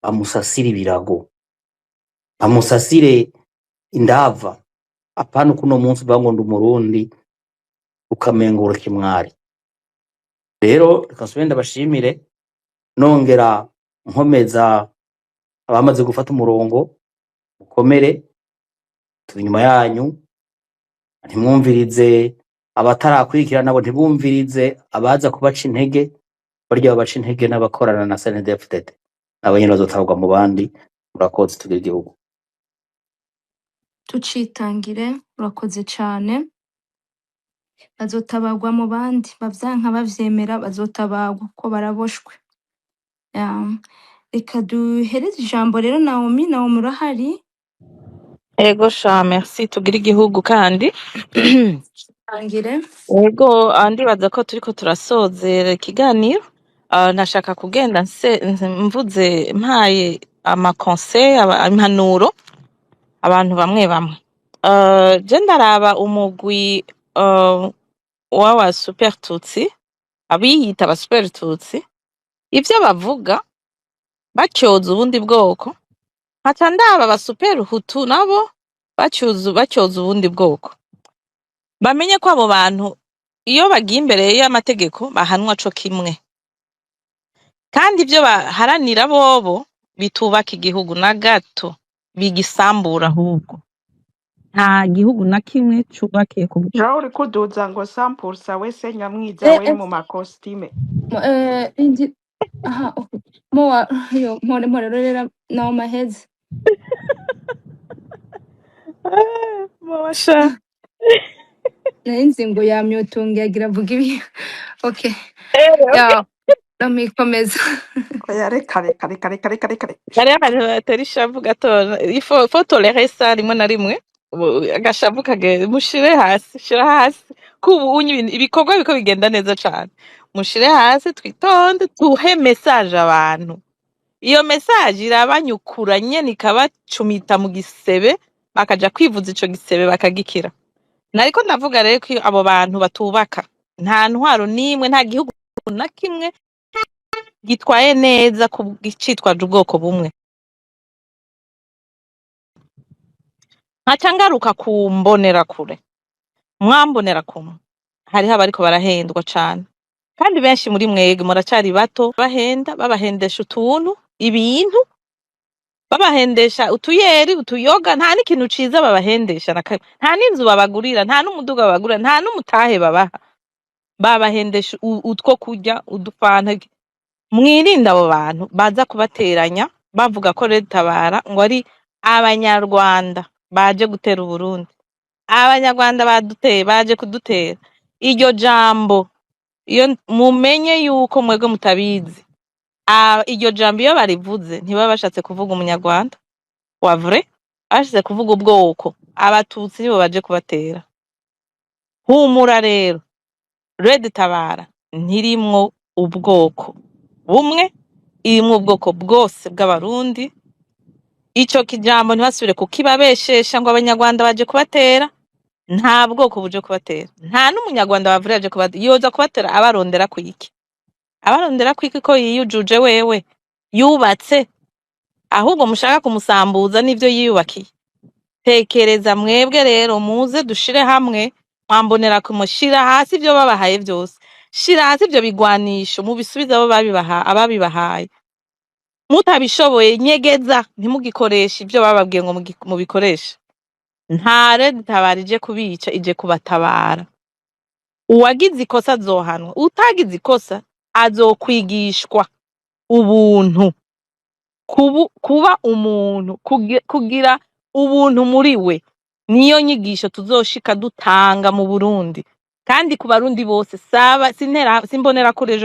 Bamusasire ibirago, bamusasire indava, apana kuno munsi bavuga ngo ndi Umurundi ukamengura kimwari. Rero reka nsubire ndabashimire, nongera nkomeza abamaze gufata umurongo. Mukomere, turi inyuma yanyu, ntimwumvirize abatarakurikira nabo, ntibumvirize abaza kubaca intege. Barya babaca intege n'abakorana na CNDD-FDD nabo nyene bazotabwa mu bandi. Murakoze, tugire igihugu. Tucitangire, urakoze cane. Bazotabagwa mu bandi, bavyanka bavyemera bazotabagwa ko baraboshwe. Reka duhereze ijambo rero Naomi. Naomi urahari? Ego sha, merci, tugira igihugu kandi. Tangire. Ego ndibaza ko turiko turasozera ikiganiro. Nashaka kugenda mvuze mpaye amakonseil, impanuro abantu bamwe bamwe. Je ndaraba umugwi wa Super Tutsi, abiyita aba Super Tutsi, ivyo bavuga bacyoza ubundi bwoko, nkaca ndaba aba Super Hutu nabo bacyoza ubundi bwoko. Bamenye ko abo bantu iyo bagiye imbere y'amategeko bahanwa co kimwe, kandi ivyo baharanira bobo bitubaka igihugu na gato, bigisambura. Ahubwo nta gihugu na kimwe cubakiye ku Jaho uri kuduza ngo 100% wese nyamwiza we mu makostime. Aha, okay. More rero nawo maheze. Mosha nari nzi ngo yamyotunga yagira avuga ibi. Okay. Okay. Ya, ndamikomeza. oya reka reka reka reka reka reka reka. hariho abantu batera ishavu gato ifo tolere ça rimwe na rimwe agashavu kage mushire hasi shira hasi kubu unyi ibikorwa biko bigenda neza cyane mushire hasi twitonde tuhe message abantu iyo message irabanyukura nyene ikabacumita mu gisebe bakaja kwivuza ico gisebe bakagikira nariko ndavuga rero ko abo bantu batubaka nta ntwaro nimwe nta gihugu na kimwe gitwaye neza ku gicitwaje ubwoko bumwe nkaca ngaruka ku mbonerakure mwambonera kumwe hariho abariko barahendwa cane kandi benshi muri mwege muracari bato babahendesha utuntu ibintu babahendesha utuyeri utuyoga nta n'ikintu ciza babahendesha nta n'inzu babagurira nta n'umuduga babagurira nta n'umutahe babaha babahendesha utwo kurya udufanta mwirinda abo bantu baza kubateranya bavuga ko Red Tabara ngo ari abanyarwanda baje gutera Uburundi abanyarwanda baduteye baje kudutera iryo jambo iyo mumenye yuko mwebwe mutabizi iryo jambo iyo barivuze ntibaba bashatse kuvuga umunyarwanda wa vrai bashatse kuvuga ubwoko abatutsi nibo baje kubatera humura rero Red Tabara ntirimwo ubwoko bumwe irimwo ubwoko bwose bw'abarundi ico kijambo ntibasubire kukibabeshesha ngo abanyarwanda baje kubatera nta bwoko buje kubatera nta n'umunyarwanda bavura yaje kubatera yoza kubatera abarondera kwiki ko yiyujuje wewe yubatse ahubwo mushaka kumusambuza n'ivyo yiyubakiye tekereza mwebwe rero muze dushire hamwe mwambonera kumushira hasi ivyo babahaye vyose shira hasi ivyo bigwanisho mubisubiza abo ababibahaye mutabishoboye nyegeza ntimugikoresha ivyo bababwiye ngo mubikoresha nta Red Tabara ije kubica ije kubatabara uwagize ikosa azohanwa utagize ikosa azokwigishwa ubuntu kuba umuntu kugira ubuntu muri we niyo nyigisho tuzoshika dutanga mu Burundi kandi ku barundi bose simbonera kure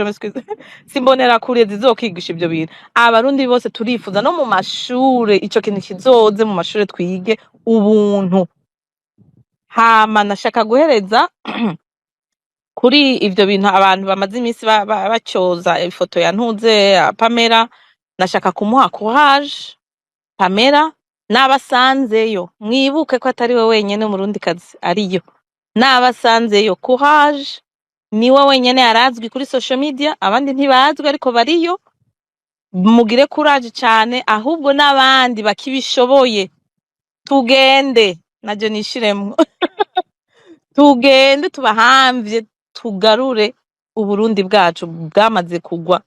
simbonera kure zizokwigisha ibyo bintu abarundi bose turifuza no mu mashure ico kintu kizoze mu mashure twige ubuntu hama nashaka guhereza kuri ivyo bintu abantu bamaze iminsi bacyoza ifoto ya ntuze Pamela nashaka kumuha courage Pamela n'abasanzeyo mwibuke ko atari we wenyene Murundi kazi ariyo n'abasanzeyo courage niwe wenyene yarazwi kuri social media abandi ntibazwi ariko bariyo mugire courage cyane ahubwo n'abandi bakibishoboye tugende naje nishiremwo tugende tubahamvye tugarure Uburundi bwacu bwamaze kugwa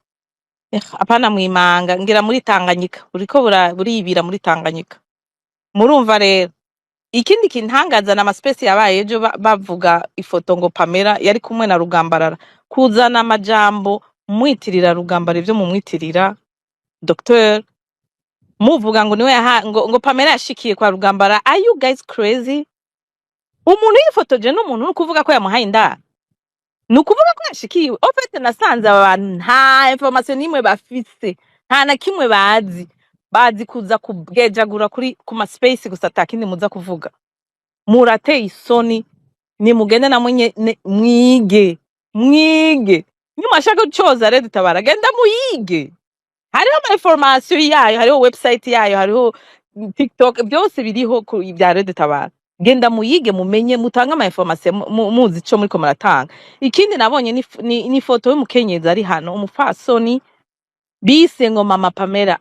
apana mwimanga ngira muri Tanganyika uriko buribira muri Tanganyika murumva rero ikindi kintangaza na space yabaye ejo bavuga ifoto ngo Pamela yari kumwe na Rugambarara kuzana amajambo mwitirira Rugambara ivyo mu mwitirira docteur muvuga ngo niwe ngo Pamela yashikiye kwa Rugambara are you guys crazy umuntu yifotoje n'umuntu no kuvuga ko yamuhaye inda nukuvuga ko yashikiwe ofete nasanze abantu nta information nimwe bafise nta na kimwe bazi kuza kubwejagura kuri kuma space gusa atakindi muza kuvuga murateye isoni ni mugende na mwige nyuma shaka gucoza Red Tabara genda muyige hariho ama information yayo hariho website yayo hariho TikTok byose biriho ku bya Red Tabara genda muyige mumenye mutanga ama information muzi cyo muri ko muratanga ikindi nabonye ni foto y'umukenyezi ari hano umufasoni bise ngo mama Pamela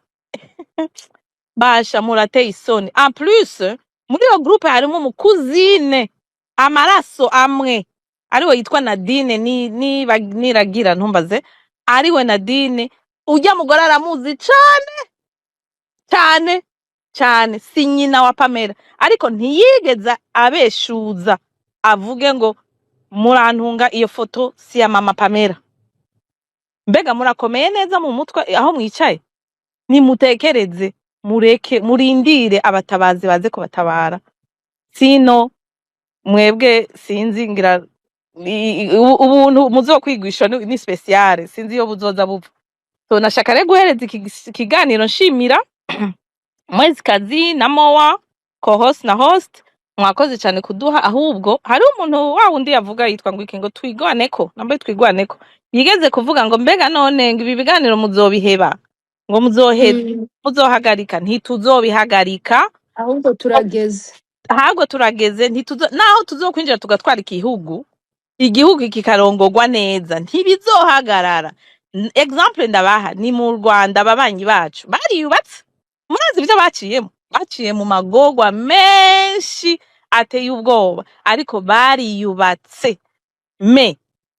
basha murateye isoni en plus muri yo groupe harimo umukuzine amaraso amwe ariwe yitwa Nadine niragira ntumbaze ariwe Nadine ujya mugora aramuzi cyane si nyina wa Pamela ariko ntiyigeza abeshuza avuge ngo murantunga iyo foto si ya mama Pamela mbega murakomeye neza mu mutwe aho mwicaye nimutekereze mureke murindire abatabazi baze kubatabara sino mwebwe sinzi ngira ubuntu muzokwigisha ni speciale sinzi iyo buzoza buva. So nashaka rero guhereza ikiganiro nshimira Mwezikazi na Moa co-host na host, mwakoze cyane kuduha. Ahubwo hari umuntu wa wundi yavuga yitwa ngo iki ngo twigwaneko, nambaye twigwaneko, yigeze kuvuga ngo mbega none ngo ibi biganiro muzobiheba, ngo muzohagarika. Ntituzobihagarika, ahubwo turageze naho tuzokwinjira tugatwara igihugu kikarongorwa neza, ntibizohagarara. Example ndabaha ni mu Rwanda, ababanyi bacu bariyubatse, murazi ibyo baciye mu magorwa menshi ateye ubwoba, ariko bariyubatse,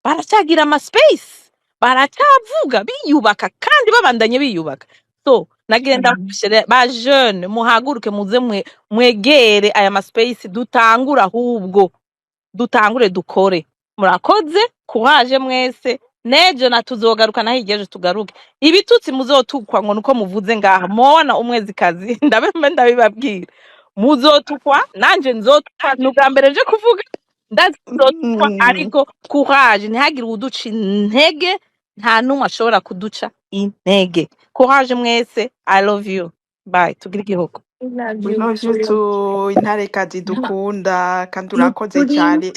baracyagira ama space, baracyavuga, biyubaka kandi babandanye biyubaka. So nagenda ba jeune muhaguruke muze mwegere aya ma space, dutangure dukore. Murakoze, kuhaje mwese, nejo natuzogaruka naho igeje tugaruke. Ibitutsi muzotukwa ngo nuko muvuze ngaha, mubona Umwezikazi ndabibabwira, muzotukwa nanje nzotukwa, n'ubwa mbere nje kuvuga nzotukwa, ariko courage, ntihagire uduca intege, nta numwe ashobora kuduca intege. Courage mwese, I love you, bye, tugire igihugu. We love you too, Intarekazi dukunda kandi urakoze cyane.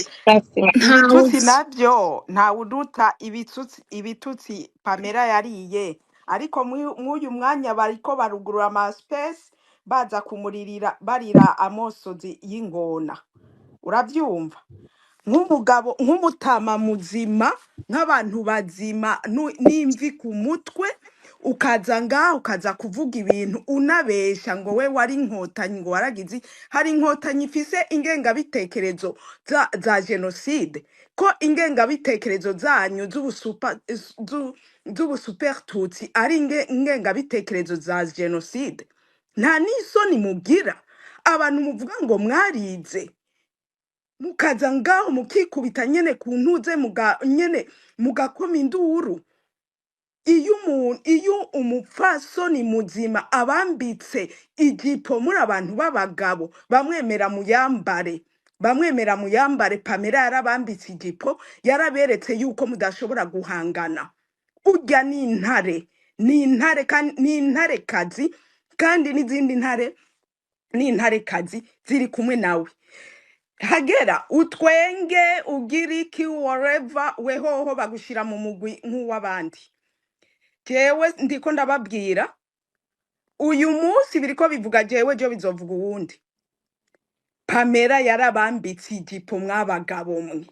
Ibitutsi nabyo nta uduta ibitutsi Pamela yariye, ariko mw'uyu mwanya bariko barugurura ama space baza kumuririra barira amosozi y'ingona, urabyumva? Nk'umugabo, nk'umutama muzima, nk'abantu bazima n'imvi ku mutwe, ukaza ngaho ukaza kuvuga ibintu unabesha ngo we wari inkotanyi, ngo waragize. Hari inkotanyi ifise ingengabitekerezo za genocide, ko ingengabitekerezo zanyu z'ubusupertutsi ari ingengabitekerezo za genocide? Nta n'isoni mugira abantu muvuga ngo mwarize, mukaza ngaho mukikubita nyene ku ntuze nyene mugakoma induru. Iyo umupfasoni muzima abambitse ijipo muri abantu b'abagabo, bamwemera muyambare. Pamela yarabambitse ijipo, yaraberetse yuko mudashobora guhangana. Urya ni intare kandi ni intarekazi, kandi n'izindi ntare ni intarekazi ziri kumwe nawe. Hagera utwenge ugira iki whatever, wehoho bagushira mu mugwi nk'uw'abandi. Jewe ndiko ndababwira, uyu munsi biriko bivuga jewe jo bizovuga uwundi. Pamela yarabambitse ijipo mw'abagabo mwe,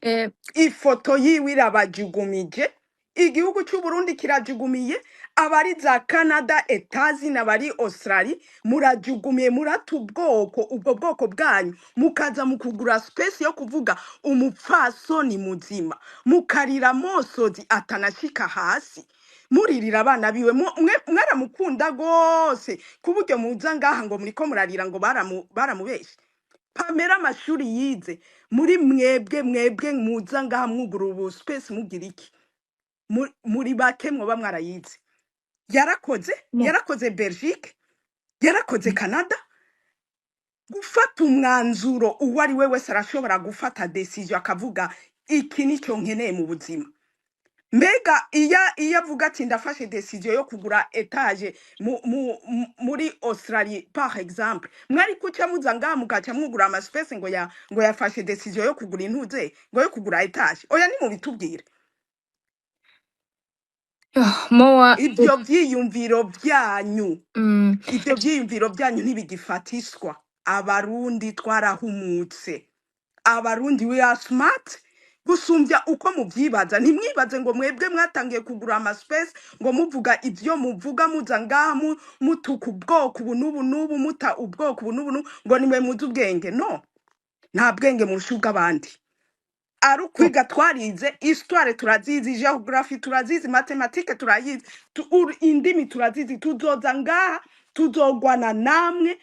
ifoto yiwe irabajugumije, igihugu cy'u Burundi kirajugumiye, abari za Canada, Etazi n'abari Australia murajugumiye, murata ubwo bwoko bwanyu, mukaza mukugura space yo kuvuga umupfasoni muzima, mukarira mosozi atanashika hasi, muririra abana biwe. Mwaramukunda gose kuburyo muza ngaha ngo muriko murarira ngo baramubeshe. Pamela amashuri yize, muri mwebwe muza ngaha mwugura ubu space mugira iki? Muri bake mwoba mwarayize. Yarakoze Belgique, yarakoze Canada. Gufata umwanzuro uwo ari we wese arashobora gufata decision akavuga iki nico nkeneye mu buzima. Mbega iyo avuga ati ndafashe decision yo kugura etage muri Australia par exemple, mwari kuca muza ngaha mugaca mwugura ama space ngo yafashe decision yo kugura intuze, ngo yo kugura etage? Oya ni mu bitubwire. Moa, Ibyo byiyumviro byanyu ntibigifatiswa. Abarundi twarahumutse, abarundi we are smart gusumbya uko mubyibaza. Ntimwibaze ngo mwebwe mwatangiye kugura ama space ngo muvuga ibyo muvuga, muza ngaha mutuka ubwoko ubu n'ubu, muta ubwoko ubu n'ubu, ngo nimwe muzi ubwenge. No, nta bwenge mushuga abandi. Ari ukwiga twarize, histoire turazizi, geography turazizi, mathematique turayizi, indimi turazizi. Tuzoza ngaha tuzogwana namwe,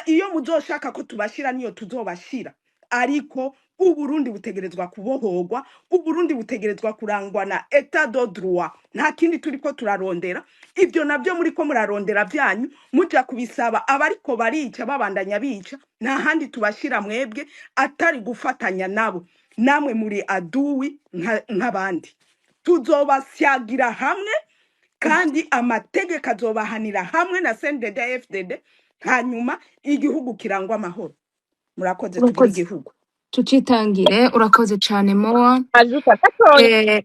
iyo muzoshaka ko tubashira niyo tuzobashira, ariko uburundi butegerezwa kubohorwa, uburundi butegerezwa kurangwa na etat de droit, nta kindi turiko turarondera. Ibyo nabyo muriko murarondera byanyu muja kubisaba abariko barica babandanya bica, nta handi tubashira mwebwe atari gufatanya nabo. Namwe muri aduwi nk'abandi, tuzobasyagira hamwe kandi amategeko azobahanira hamwe na CNDD FDD, hanyuma igihugu kirangwa amahoro. Murakoze, tugira urakoze igihugu. tucitangire. Urakoze cyane Moa. Ajuka gatoya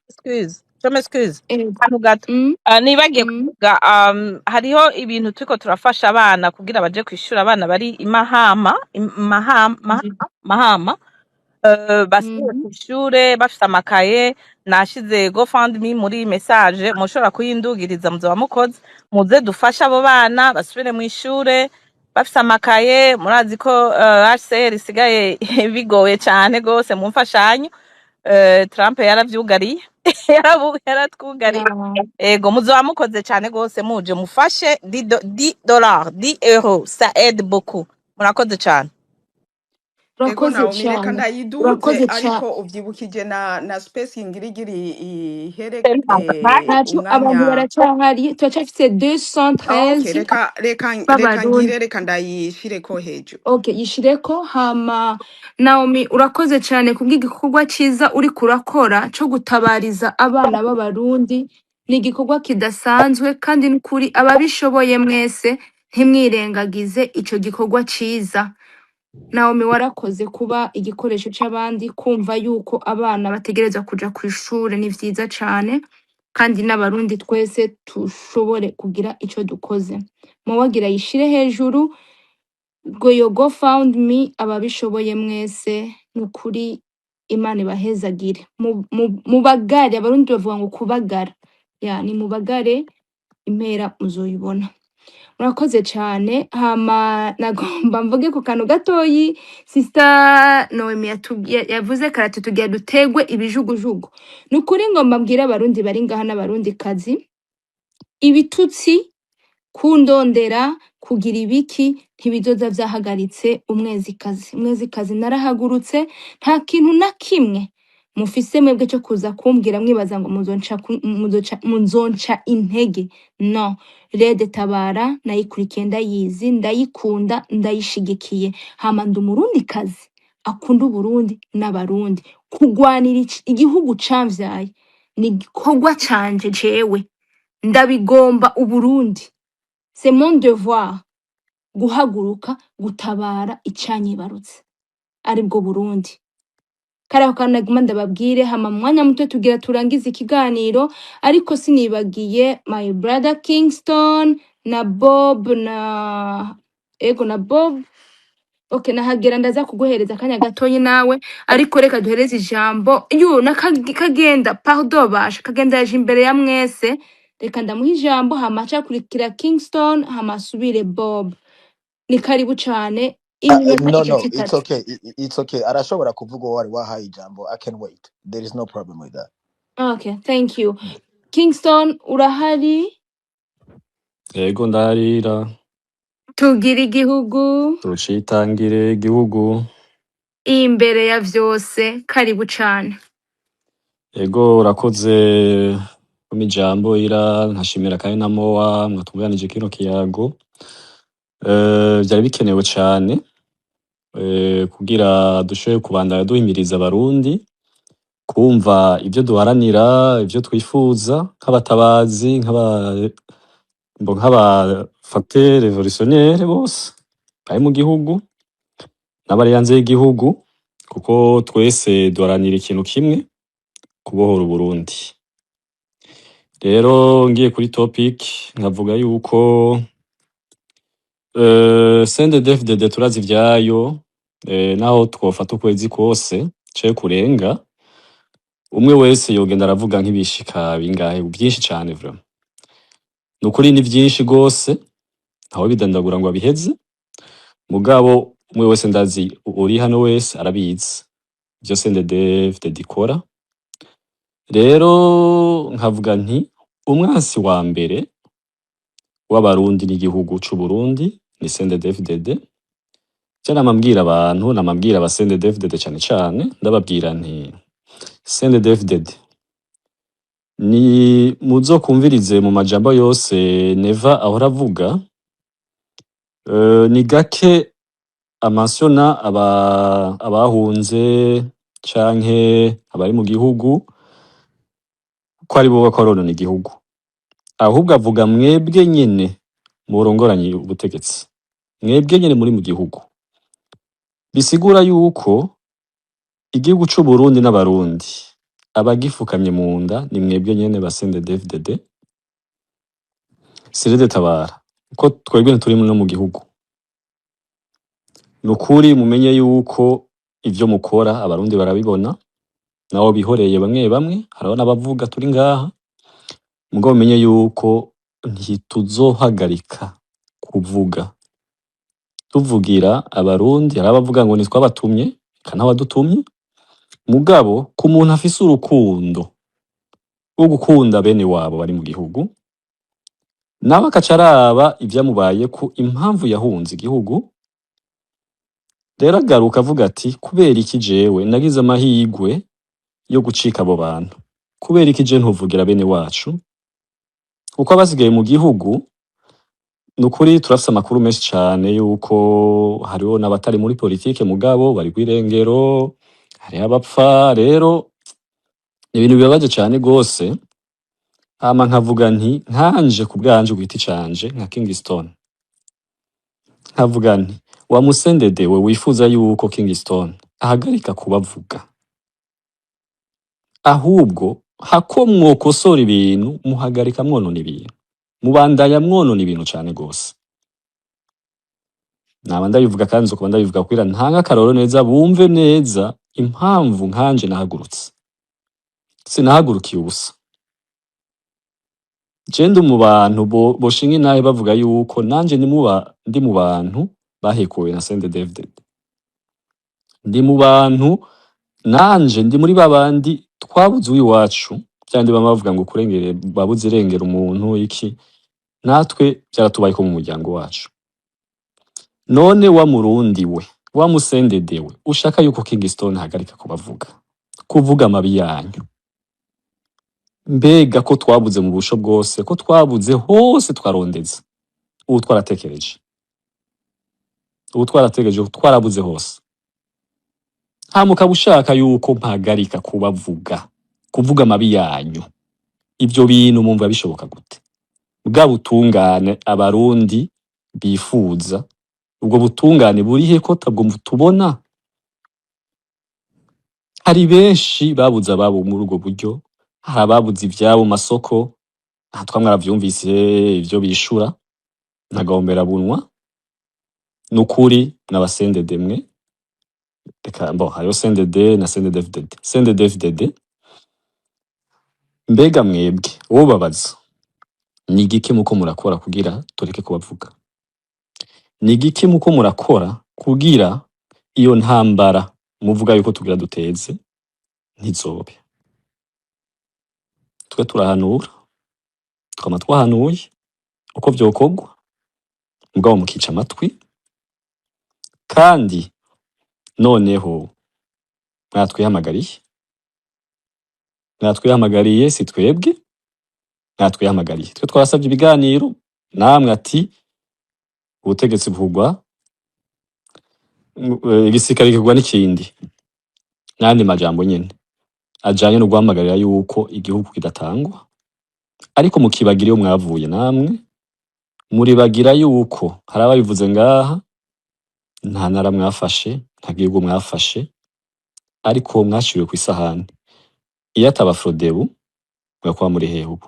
Excuse. akantu gato nibagiye kuvuga hariho ibintu turiko turafasha abana kugira baje kwishura, abana bari Mahama basubiye kw'ishure bafise amakaye. Nashize GoFundMe muri message, mushobora kuyindugiriza, muzoba mukoze, muze dufashe abo bana basubire mu ishure bafise amakaye. Murazi ko HCR isigaye bigoye cyane gose mu mfashanyo. Trump yaravyugariye yaratwugariye. Ego muzoba mukoze cyane gose, muje mufashe $10 ça aide beaucoup. Murakoze cyane. Ego Naomi, reka ndayiduze ariko uvyibukije na space ingirigiri ihere nacu abantu baracyahari, turacafise 213 reka ndayishireko hejuru. Okay, yishireko. Hama Naomi, urakoze cyane kubw'igikorwa ciza uri kurakora cyo gutabariza abana b'abarundi. Ni igikorwa kidasanzwe kandi n'ukuri ababishoboye mwese ntimwirengagize ico gikorwa ciza. Naomi, warakoze kuba igikoresho c'abandi, kumva yuko abana bategereza kuja ku ishure ni vyiza cane, kandi n'abarundi twese tushobore kugira ico dukoze. Muwagira yishire hejuru Goyo GoFundMe, ababishoboye mwese nukuri Imana ibahezagire. Mubagare, abarundi bavuga ngo kubagara, ni mubagare impera muzoyibona. Murakoze cyane. Hama nagomba mvuge ku kantu gatoyi Sister Noemi yavuze karate tugiye dutegwe ibijugujugu. Nukuri ngomba mbwira abarundi bari ngaha n'abarundi kazi, ibitutsi kundondera kugira ibiki ntibizoza vyahagaritse umwezikazi narahagurutse. Nta kintu na kimwe mufise mwebwe cyo kuza kumbwira mwibaza ngo muzonca intege. No, Rede Tabara nayikurikiye, ndayizi, ndayikunda, ndayishigikiye. Hama ndi umurundi kazi akunda Uburundi n'abarundi. Kugwanira igihugu camvyaye ni igikorwa canje jewe, ndabigomba Uburundi. C'est mon devoir guhaguruka gutabara icanyibarutse aribwo Burundi. Karaho kanaguma ndababwire. Hama mwanya muto tugira turangiza ikiganiro, ariko sinibagiye my brother Kingston na Bob na Bob. Okay, nahagera ndaza kuguhereza akanya gatoyi nawe, ariko reka duhereze ijambo nakagenda pardon basha kagenda yaje imbere ya mwese. Reka ndamuha ijambo, hama acakurikira Kingston, hama asubire Bob. Ni karibu cane. No, it's okay. Arashobora kuvuga wari wahaye ijambo. I can wait. There is no problem with that. Okay, thank you. Kingston, urahari? Yego ndarira. Tugira igihugu, Tucitangire igihugu imbere ya vyose. Karibu cane. Yego urakoze mu ijambo nkashimira kandi na Moa mwatuganije kino kiyago. Byari bikenewe cyane kugira dushoboye kubandanya duhimiriza abarundi kumva ibyo duharanira, ibyo twifuza nk'abatabazi, nk'aba facteur révolutionnaire bose bari mu gihugu n'abari hanze y'igihugu, kuko twese duharanira ikintu kimwe, kubohora Uburundi. Rero ngiye kuri topic nkavuga yuko CNDD-FDD turazi ivyayo, naho twofata ukwezi kose cye kurenga, umwe wese yogenda aravuga nk'ibishika bingahe byinshi cyane. Vraiment nukuri ni byinshi gose, aho bidandagura ngo abiheze, mugabo umwe wese ndazi uri hano wese arabizi byo CNDD-FDD ikora. Rero nkavuga nti umwansi wa mbere w'abarundi n'igihugu c'u Burundi ni CNDD-FDD, je namambwira abantu namambwira aba CNDD-FDD cane cane ndababwira nti CNDD-FDD ni muzokumvirize mu majambo yose Neva ahora avuga, ni gake amansiyona abahunze canke abari mu gihugu ko ari bo bakorona igihugu, ahubwo avuga mwebwe nyene murongoranye ubutegetsi, mwebwe nyene muri mu gihugu, bisigura yuko igihugu c'u Burundi n'abarundi abagifukamye mu nda ni mwebwe nyene ba CNDD-FDD, Sirede Tabara ko twebwe turi no mu gihugu. Nukuri mumenye yuko ivyo mukora abarundi barabibona, naho bihoreye bamwe bamwe hariho n'abavuga turi ngaha, mugabo mumenye yuko ntituzohagarika kuvuga tuvugira abarundi. Hari abavuga ngo nitwabatumye kana wadutumye, mugabo ku muntu afise urukundo rwo gukunda bene wabo bari mu gihugu, nawe akacaraba ivyamubaye ku impamvu yahunze igihugu, rero agaruka avuga ati kubera iki jewe nagize amahigwe yo gucika abo bantu, kubera iki je ntuvugira bene wacu, kuko abasigaye mu gihugu nukuri turafise amakuru menshi cane yuko hariho n'abatari muri politike mugabo bari kwirengero, hariho abapfa. Rero ibintu bibabaje cane gose, hama nkavuga nti nkanje ku bwanje gwiti canje nka Kingston, nkavuga nti wa musendede we wifuza yuko Kingston ahagarika kubavuga, ahubwo hako mwokosora ibintu muhagarika mwonona ibintu, mubandanya mwonona ibintu cane gose. Naba ndabivuga kandi nzokuba ndabivuga kugira ntanga akaroro neza bumve neza impamvu nkanje nahagurutse, sinahagurukiye ubusa. Je ndi mu bantu boshinga intahe bavuga yuko nanje ndi mu bantu bahekuwe na CNDD-FDD, ndi mu bantu nanje ndi muri babandi twabuze uwiwacu, vyandi bama bavuga ngo kurengere babuze irengera umuntu iki, natwe byaratubaye ko mu muryango wacu. None wa Murundi we wa musendede we ushaka yuko Kingston hagarika kuvuga amabi yanyu, mbega ko twabuze mu busho bwose, ko twabuze hose twarondeza, ubu twaratekereje twarabuze hose, hamuka bushaka yuko mpagarika kuvuga amabi yanyu, ivyo bintu mumva bishoboka gute? Bwa butungane abarundi bifuza, ubwo butungane burihe ko tabwo mutubona? Hari benshi babuze ababo muri ubwo buryo, hari ababuze ivyabo mu masoko, aha twamwaravyumvise ivyo bishura nagahombera bunwa. Nukuri n'abasendede mwe, reka hariho CNDD na CNDD-FDD. CNDD-FDD mbega mwebwe wowe babaza ni igiki muko murakora kugira tureke kubavuga? Ni igiki muko murakora kugira iyo ntambara muvuga yuko tugira duteze ntizobe? Twe turahanura, twama twahanuye uko vyokogwa, mugabo mukica amatwi. Kandi noneho mwatwihamagariye si twebwe, mwatwihamagariye twe twasabye ibiganiro, namwe ati ubutegetsi buvugwa igisirikare kigwa n'ikindi, nandi majambo nyene ajanye no guhamagarira yuko igihugu kidatangwa, ariko mukibagira iyo mwavuye. Namwe muribagira yuko hari ababivuze ngaha, nta ntara mwafashe, nta gihugu mwafashe, ariko mwashiriwe ku isahani. Iyo ataba Frodebu mwakuba muri hehe ubu?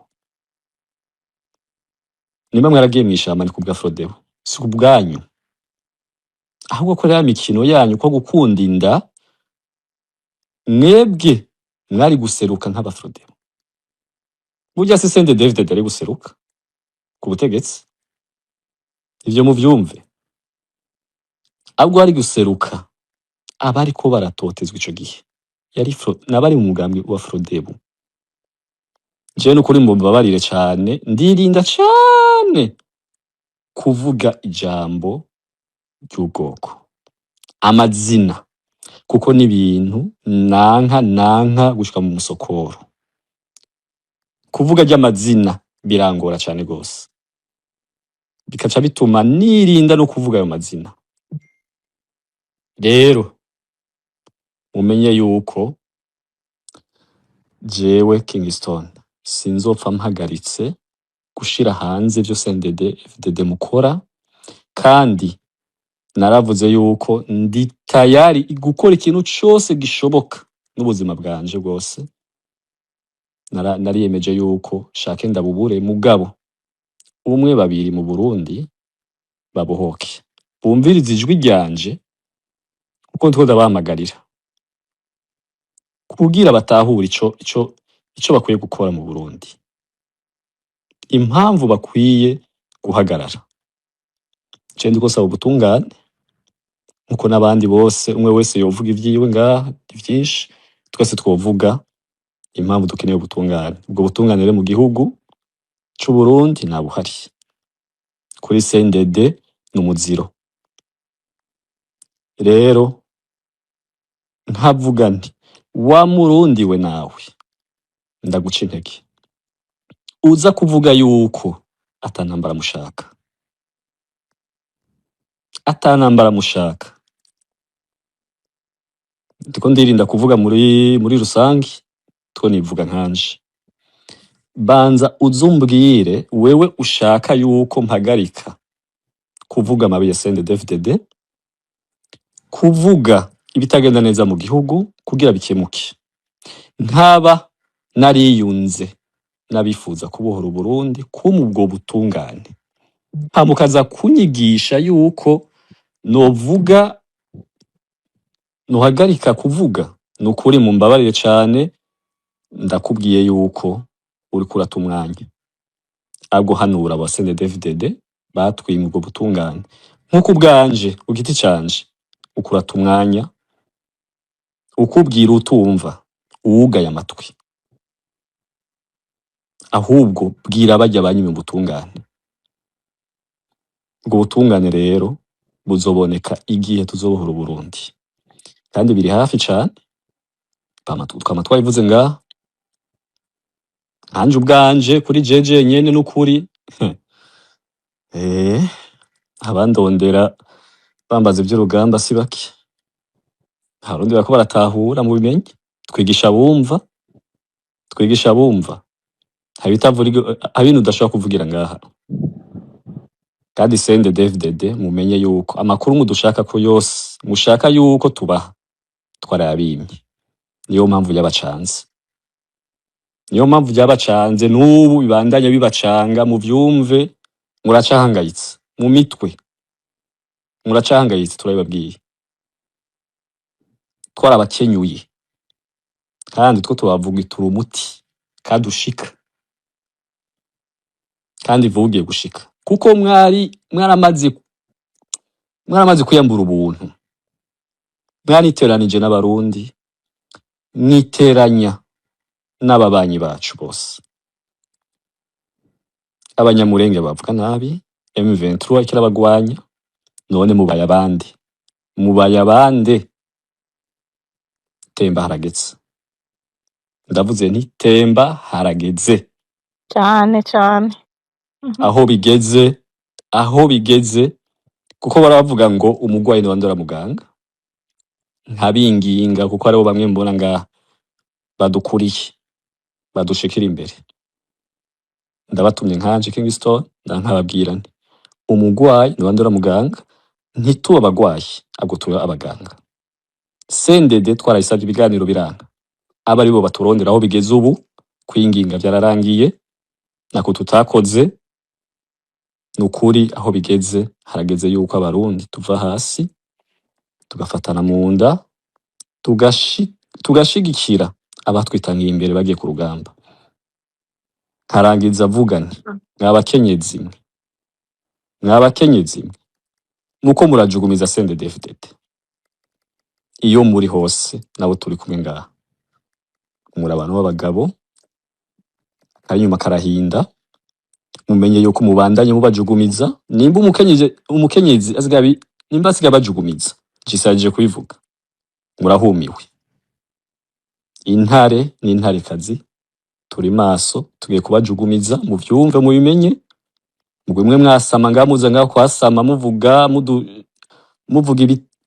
Nimba mwaragiye mwishamba ni kubwa Frodebu, si kubwanyu, ahubwo ko rero mikino yanyu ko gukunda inda, mwebwe mwari guseruka nk'aba Frodebu. Burya se CNDD-FDD ari guseruka ku butegetsi, ivyo muvyumve. Ahubwo ari guseruka abari ko baratotezwa ico gihe yari nabari mu mugambi wa Frodebu. Je nukuri mbabarire cane, ndirinda cane kuvuga ijambo ry'ubwoko. amazina kuko n'ibintu nanka gushika mu musokoro. Kuvuga ry'amazina birangora cyane gose, bikaca bituma nirinda no kuvuga ayo mazina. Rero mumenye yuko jewe Kingston sinzopfa mpagaritse gushira hanze byo CNDD FDD mukora, kandi naravuze yuko ndi tayari gukora ikintu cyose gishoboka n'ubuzima bwanje bwose. Nariyemeje yuko shake ndabubure mugabo umwe babiri mu Burundi babohoke, bumviriza ijwi ryanje kuko ntiko ndabahamagarira kugira batahura ico bakwiye gukora mu Burundi, impamvu bakwiye guhagarara. Je ndiko saba ubutungane nkuko n'abandi bose, umwe wese yovuga ivyiwe ngaha ivyinshi, twese twovuga impamvu dukeneye ubutungane. Ubwo butungane rero mu gihugu c'u Burundi nta buhari, kuri CNDD n'umuziro. Rero nkavuga nti wa Murundi we nawe ndaguca intege, uza kuvuga yuko atanambara mushaka, atanambara mushaka. Ndiko ndirinda kuvuga muri rusangi, two nivuga nkanje. Banza uzumbwire wewe ushaka yuko mpagarika kuvuga amabi ya CNDD-FDD, kuvuga ibitagenda neza mu gihugu kugira bikemuke. Nkaba nariyunze nabifuza kubohora Burundi kumu ubwo butungane, hamukaza kunyigisha yuko novuga nohagarika kuvuga. Nukuri mumbabarire cyane, ndakubwiye yuko uri kurata umwanya abwo hanura aba CNDD-FDD batwimye ubwo butungane. Nkuko ubwanje ugiti canje ukurata umwanya, ukubwira utumva, uwugaye amatwi. Ahubwo bwira bajya banyime ubutungane. Ubwo butungane rero buzoboneka igihe tuzobohora Burundi, kandi biri hafi cyane. Twama twabivuze ngaha, anje ubwanje kuri jeje nyene n'ukuri abandondera bambaza iby'urugamba si bake. Harundi bako baratahura mu bimenye, twigisha bumva habintu udashobora kuvugira ngaha. Kandi CNDD-FDD mumenye yuko amakuru mudushaka ko yose mushaka yuko tubaha twarayabimye. Niyo mpamvu yabacanze, niyo mpamvu byabacanze n'ubu bibandanya bibacanga. Mu byumve muracahangayitse mu mitwe, muracahangayitse. Turabibabwiye twarabakenyuye, kandi two tubavuga ituru umuti kandi ushika, kandi vugiye gushika kuko mwaramaze kuyambura ubuntu. Mwaniteranije n'abarundi, mwiteranya n'ababanyi bacu bose. Abanyamurenge bavuga nabi, M23 kirabagwanya, none mubaye abandi. Temba harageze, ndavuze nti temba harageze cyane. aho bigeze kuko baravuga ngo umugwayi niwandora muganga. Ntabinginga kuko aribo bamwe mbona ngaha badukuriye badushikira imbere. Ndabatumye nkanje Kingston, ndankababwira nti umugwayi niwandora muganga, ntituba abagwayi ahubwo tuba abaganga. CNDD twarayisabye ibiganiro biranga, aba aribo baturondera aho bigeze ubu. Kwinginga byararangiye, nako tutakoze. Nukuri aho bigeze harageze yuko abarundi tuva hasi tugafatana mu nda, tugashigikira abatwitangiye imbere bagiye ku rugamba. Karangiza avuga nti mwabakenyezi nuko murajugumiza CNDD-FDD. Iyo muri hose nabo turi kumwe ngaha, muri abantu b'abagabo, kandi nyuma karahinda. Mumenye yuko mubandanye mubajugumiza. Nimba umukenyezi nimba asigaye bajugumiza, gisagije kubivuga murahumiwe. Intare n'intarekazi turi maso tugiye kubajugumiza mu vyumve mu bimenye mugwe mwe mwasama ngamuza ngaho kwasama muvuga muvuga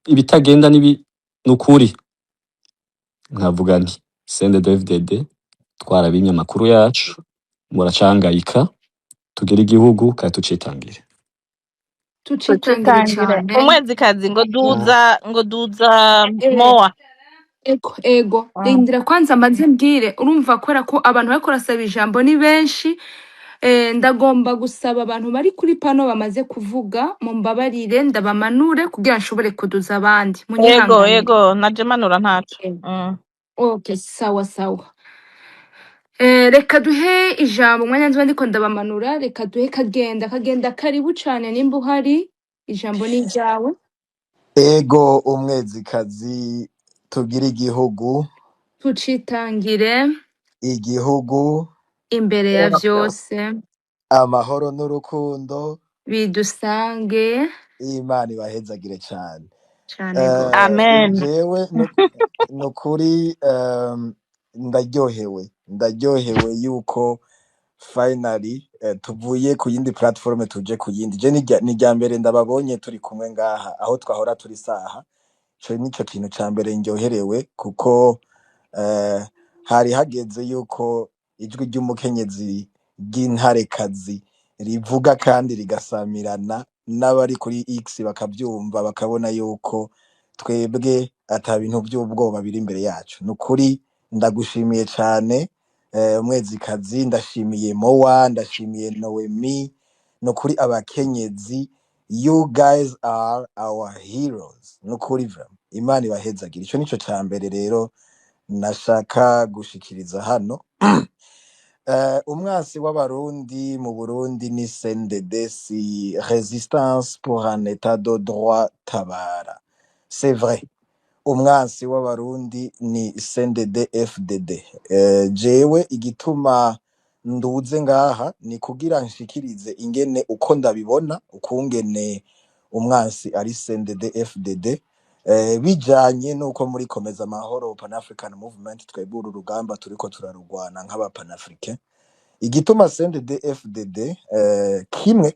ibitagenda nukuri nkavuga nti CNDD-FDD twarabimye amakuru yacu muracangayika tugere igihugu kandi tucitangire tucitangire cyane. umwezikazi ngo duza Eh, mowa. ego rindira kwanza mbanze mbwire, urumva kubera ko abantu bariko barasaba ijambo ni benshi. Ndagomba gusaba abantu bari kuri pano bamaze kuvuga mumbabarire ndabamanure kugira nshobore kuduza abandi munyihanganire. Ego naje manura ntaco. Okay, sawa sawa. Reka duhe ijambo umwanya nziba ndiko ndabamanura, reka duhe kagenda karibu cane nimba uhari, ijambo ni ryawe. Ego umwezikazi tugira igihugu Tucitangire igihugu imbere ya vyose, amahoro n'urukundo bidusange Imana ibahezagire cyane. cane gose. Amen. Jewe nukuri ndaryohewe yuko finally tuvuye ku yindi platform tuje ku yindi. Je ni rya mbere ndababonye turi kumwe ngaha aho twahora turi saha. Ico nico kintu ca mbere ndyoherewe kuko hari hageze yuko ijwi ry'umukenyezi ry'intarekazi rivuga kandi rigasamirana n'abari kuri X bakabyumva bakabona yuko twebwe ata bintu by'ubwoba biri imbere yacu. Nukuri ndagushimiye cyane umwezikazi, ndashimiye Mowa, ndashimiye Noemi. Nukuri abakenyezi, you guys are our heroes. Nukuri Imana ibahezagire. Ico nico ca mbere rero nashaka gushikiriza hano. Umwasi w'abarundi mu Burundi ni CNDD, si Résistance pour un état de droit tabara. C'est vrai. Umwasi w'abarundi ni CNDD-FDD. Jewe igituma nduze ngaha ni kugira nshikirize ingene uko ndabibona, ukungene umwasi ari CNDD-FDD. Bijanye nuko muri komeza amahoro Pan African Movement twebura urugamba turiko turarugwana nk'aba Pan-Africain. Igituma CNDD-FDD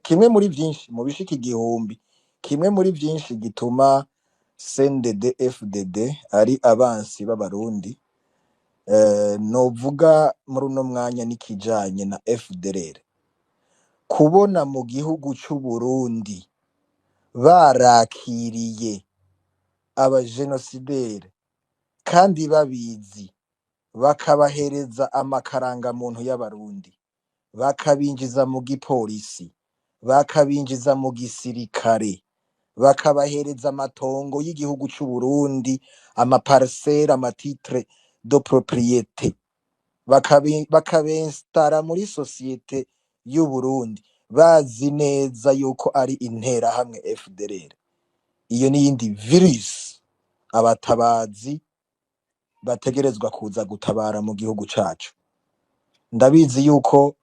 kimwe muri byinshi mu bishika igihumbi, kimwe muri byinshi gituma CNDD-FDD ari abansi b'abarundi, novuga muri uno mwanya nikijanye na FDLR. Kubona mu gihugu c'u Burundi barakiriye abajenosideri kandi babizi, bakabahereza amakaranga muntu y'abarundi, bakabinjiza mu gipolisi, bakabinjiza mu gisirikare, bakabahereza amatongo y'igihugu c'u Burundi, amaparcelle, amatitre de propriété, bakabinstara muri societe y'u Burundi bazi neza yuko ari interahamwe FDLR. Iyo ni yindi virus abatabazi bategerezwa kuza gutabara mu gihugu cacu. Ndabizi yuko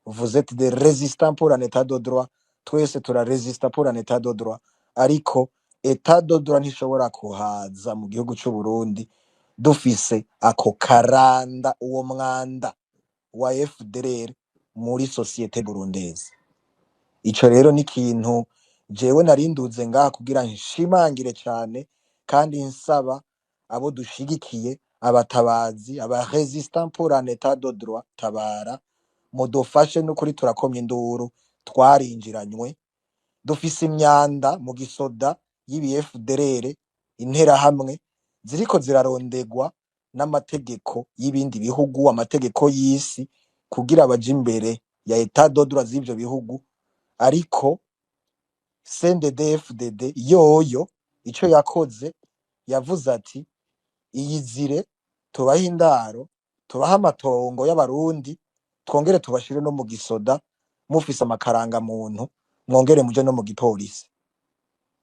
vous êtes des résistants pour un état de droit, twese turarésista pour un état de droit, ariko état de droit ntishobora kuhaza mu gihugu c'u Burundi dufise ako karanda, uwo mwanda wa FDLR muri societe burundese. Ico rero ni kintu jewe narinduze ngaha kugira nshimangire cyane kandi nsaba abo dushigikiye, abatabazi, aba résistants pour un état de droit tabara, mudufashe n'ukuri turakomye induru, twarinjiranywe, dufise imyanda mu gisoda y'ibi FDLR, interahamwe ziriko zirarondegwa n'amategeko y'ibindi bihugu, amategeko y'isi kugira baje imbere ya état de droit z'ivyo bihugu. Ariko CNDD-FDD yoyo ico yakoze yavuze ati iyizire tubaha indaro, tubaha amatongo y'abarundi, twongere tubashire no mu gisoda, mufise amakaranga muntu mwongere muje no mu gipolisi.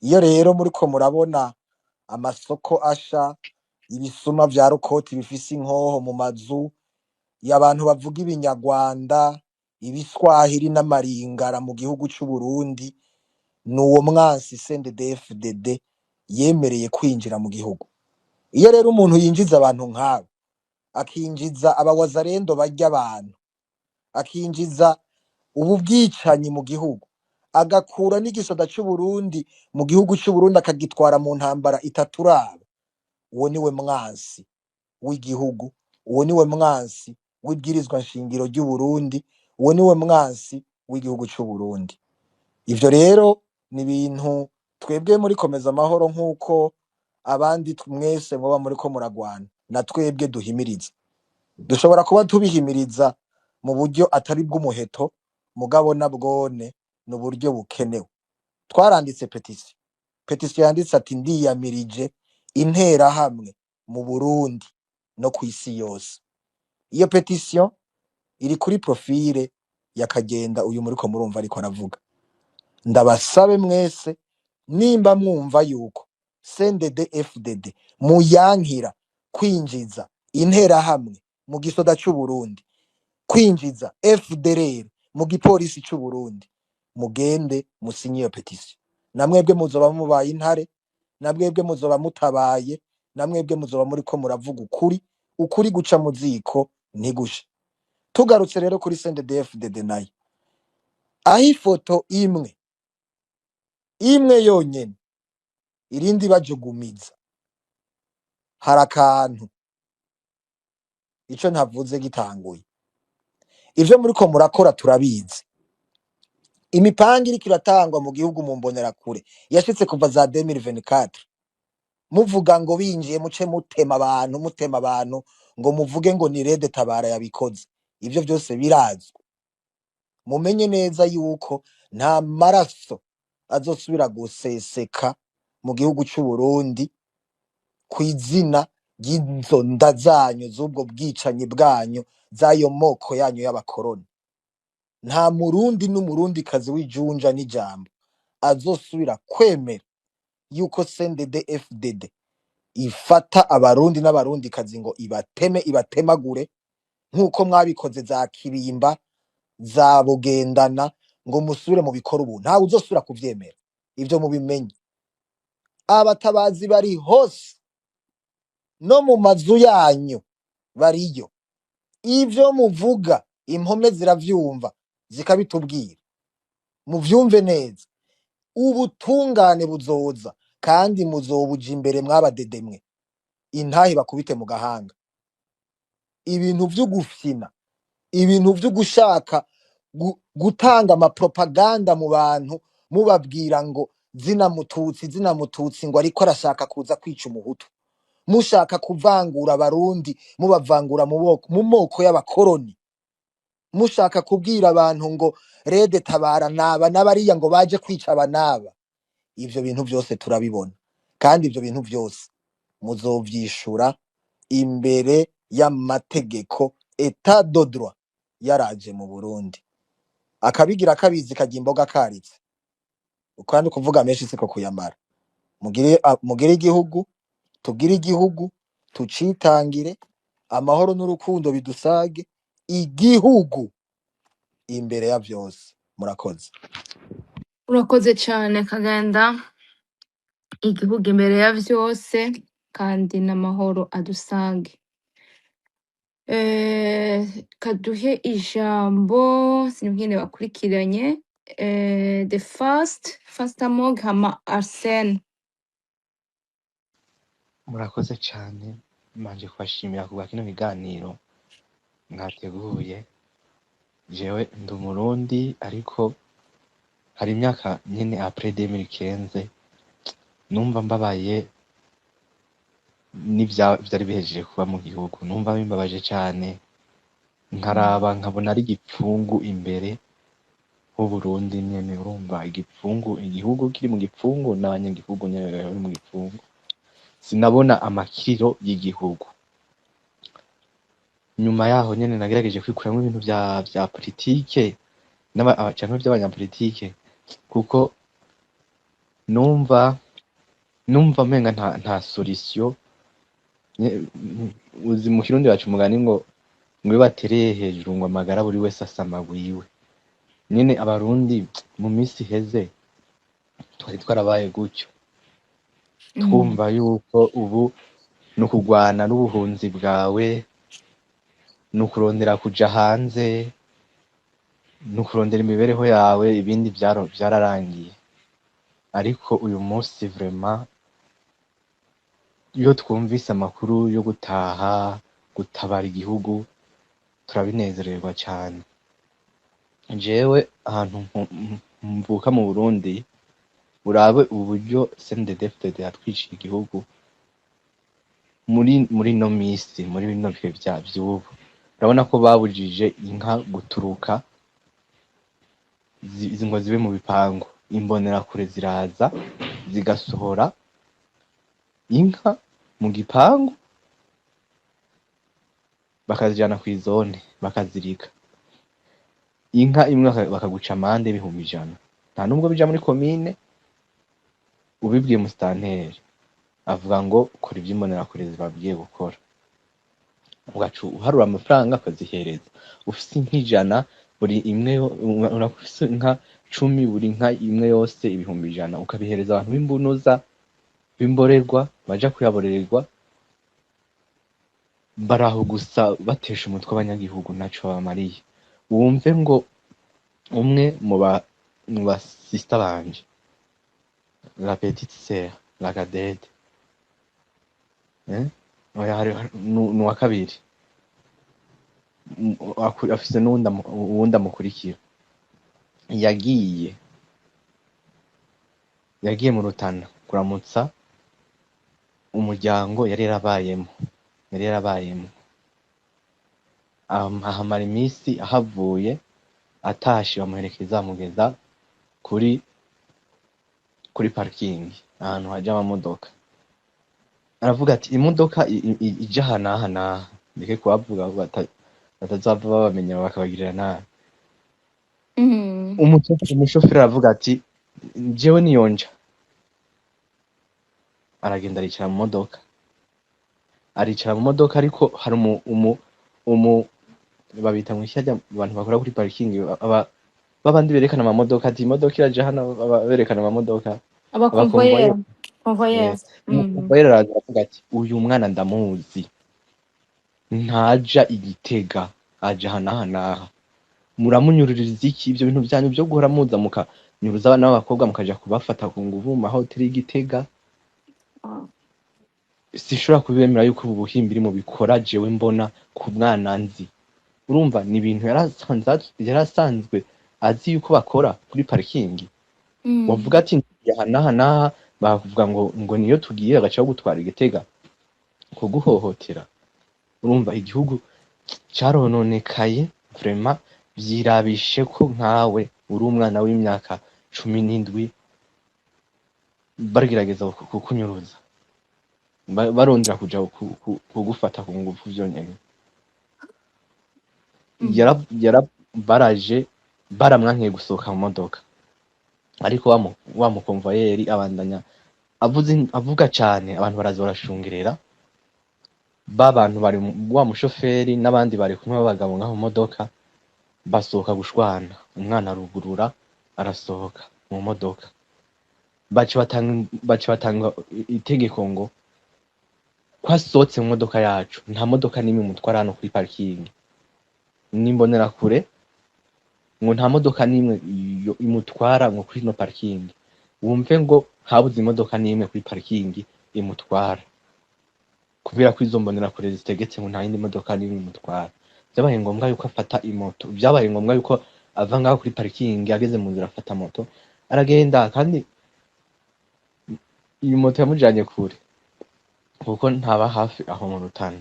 Iyo rero muriko murabona amasoko asha, ibisuma vya rukoti bifise inkoho mu mazu y'abantu bavuga ibinyarwanda, ibiswahili n'amaringara mu gihugu c'u Burundi, nuwo mwansi CNDD-FDD yemereye kwinjira mu gihugu. Iyo rero umuntu yinjiza abantu nk'abo, akinjiza abawazarendo barya abantu, akinjiza ubu bwicanyi mu gihugu, agakura n'igisoda c'Uburundi mu gihugu c'Uburundi akagitwara mu ntambara itaturaba, uwo niwe mwansi w'igihugu, uwo niwe mwansi w'ibwirizwa nshingiro ry'Uburundi, uwo niwe mwansi w'igihugu c'Uburundi. Ivyo rero ni ibintu twebwe muri Komeza Amahoro nk'uko abandi mwese mwoba muriko muragwana, na twebwe duhimiriza. Dushobora kuba tubihimiriza mu buryo atari bw'umuheto, mugabo nabwone ni uburyo bukenewe. Twaranditse petisiyo yanditse ati ndiyamirije interahamwe mu Burundi no kw'isi yose. Iyo petisiyo iri kuri profile ya Kagenda, uyu muriko murumva ariko aravuga. Ndabasabe mwese nimba mwumva yuko CNDD-FDD muyankira kwinjiza interahamwe mu gisoda c'Uburundi, kwinjiza FDLR mu gipolisi c'Uburundi, mugende musinye iyo petisiyo. Namwebwe muzoba mubaye intare, namwebwe muzoba mutabaye, namwebwe muzoba muriko muravuga ukuri guca mu ziko ntigushe. Tugarutse rero kuri CNDD-FDD nayo, aho ifoto imwe yonyene irindi bajugumiza, hari akantu ico ntavuze gitanguye. Ivyo muriko murakora turabizi. Imipanga iriko iratangwa mu gihugu mu mbonerakure yashitse kuva za 2024, muvuga ngo binjiye muce mutema abantu ngo muvuge ngo ni Rede Tabara yabikoze. Ivyo byose birazwi. Mumenye neza yuko nta maraso azosubira guseseka mu gihugu c'Uburundi kw'izina ry'izo nda zanyu z'ubwo bwicanyi bwanyu, z'ayo moko yanyu y'abakoroni. Nta murundi n'umurundikazi w'ijunja n'ijambo azosubira kwemera yuko CNDD-FDD ifata abarundi n'abarundikazi ngo ibatemagure nk'uko mwabikoze za Kirimba, za Bugendana, ngo musubire mu bikora ubu. Ntawe uzosubira kuvyemera. Ivyo mubimenye. Abatabazi bari hose no mu mazu yanyu bariyo. Ivyo muvuga impome ziravyumva zikabitubwira. Muvyumve neza. Ubutungane buzoza kandi muzobuja imbere mwabadedemwe. Intahi bakubite mu gahanga. Ibintu vyo gufyina, ibintu vyo gushaka gutanga amapropaganda mu bantu, mubabwira ngo zina mututsi ngo ariko arashaka kuza kwica umuhutu, mushaka kuvangura abarundi, mubavangura mu moko y'abakoroni, mushaka kubwira abantu ngo Rede Tabara naba n'abariya ngo baje kwica abanaba. Ivyo bintu vyose turabibona, kandi ivyo bintu vyose muzovyishura imbere y'amategeko etat de droit yaraje mu Burundi. Akabigira kabizi kajya imboga karitse, kandi kuvuga menshi siko kuyamara. Mugire igihugu, tugire igihugu, tucitangire, amahoro n'urukundo bidusage, igihugu imbere ya vyose. Murakoze. Urakoze cyane Kagenda. Igihugu imbere ya vyose kandi n'amahoro adusange. Kaduhe ijambo sinubwine bakurikiranye. The first among hama Arsene. Murakoze cyane, manje kubashimira kuba kino biganiro mwateguye. Jewe ndi Umurundi, ariko hari imyaka nyene après 2015 numva mbabaye vyari bihejeje kuba mu gihugu. Numva bimbabaje cyane, nkaraba nkabona ari igipfungu imbere h'Uburundi nyene. Urumva igipfungu, igihugu kiri mu gipfungu n'abanyagihugu nyene bari mu gipfungu. Sinabona amakiriro y'igihugu. Nyuma yaho nyene nagerageje kwikuramwo ibintu vya politike canke vy'abanyapolitike, kuko numva menga nta solution. Uzi mu Kirundi bacu umugani ngo iyo batereye hejuru ngo amagara buri wese asama wiwe. Nyene abarundi mu misi heze twari twarabaye gutyo. twumva yuko ubu ni ukugwana n'ubuhunzi bwawe, ni ukurondera kuja hanze, ni ukurondera imibereho yawe, ibindi byararangiye. Ariko uyu munsi vraiment iyo twumvise amakuru yo gutaha gutabara igihugu turabinezererwa cyane. Jewe ahantu mvuka mu Burundi, urabe uburyo CNDD-FDD yatwiciye igihugu muri no misi, muri bino bihe vy'ubu, urabona ko babujije inka guturuka ngo zibe mu bipangu. Imbonerakure ziraza zigasohora inka mu gipangu bakazijana kw'izone bakazirika. Inka imwe bakaguca amande y'ibihumbi 100. Nta nubwo bija muri komine, ubibwiye musitanteri avuga ngo kora ibyo imbonerakure zibabwiye gukora. Ugaca uharura amafaranga akazihereza. Ufise inka 100 buri imwe, urafise inka 10 buri nka imwe yose ibihumbi 100, ukabihereza abantu b'imbunuza b'imborerwa baja kuyaborererwa, baraho gusa batesha umutwe abanyagihugu ntaco bamariye. Wumve ngo umwe mu ba sister banje, la petite sœur, la cadette, oya hari n'uwa kabiri afise n'uwundi amukurikira, yagiye mu Rutana kuramutsa umuryango yari yarabayemo, ahamara iminsi, ahavuye atashe bamuherekeza amugeza kuri parikingi ahantu haja amamodoka. Aravuga ati imodoka ija aha n'aha n'aha, ndeke kubavuga batazava babamenya bakabagirira nabi. Umushoferi aravuga ati jewe niyonja. Aragenda aricara mu modoka, ariko hari babita mu ishyajya abantu bakora kuri parikingi, babandi berekana amamodoka, ati imodoka iraja hano, berekana amamodoka, abakonvoyeri. umukonvoyeri aravuga ati uyu mwana ndamuzi, ntaja Igitega, aja aha n'aha n'aha, muramunyururiza iki? Ibyo bintu byanyu byo guhora muza mukanyuruza abana b'abakobwa mukaja kubafata ku nguvu mu mahoteli y'Igitega, sishobora kubemera yuko ubu buhimbiri mu bikora jewe mbona ku mwana nzi. Urumva ni ibintu yarasanzwe azi yuko bakora kuri parikingi. Wavuga ati aha n'aha n'aha, bavuga ngo niyo tugiye agacaho gutwara Igitega kuguhohotera. Urumva igihugu carononekaye vraiment, vyirabishe ko nkawe uri umwana w'imyaka 17 baragerageza kukunyuruza, barondera kuja kugufata ku ngufu vyonyene. Baraje baramwankiye gusohoka mu modoka, ariko wa mukonvoyeri abandanya avuga cane, abantu baraza barashungerera. Bantu bari wa mushoferi n'abandi bari kumwe b'abagabo ngaho mu modoka basohoka gushwana. Umwana arugurura arasohoka mu modoka, baca batanga itegeko ngo kwasohotse mu modoka yacu nta modoka n'imwe mutwara hano kuri parikingi. N'imbonerakure ngo nta modoka n'imwe imutwara ngo kuri no parikingi. Wumve ngo habuze imodoka n'imwe kuri parikingi imutwara, kubera ko izo mbonerakure zitegetse ngo nta yindi modoka n'imwe imutwara. Byabaye ngombwa yuko afata imoto, byabaye ngombwa yuko ava ngaho kuri parikingi, ageze mu nzira afata moto aragenda, kandi iyi moto yamujanye kure kuko ntaba hafi aho mu Rutana.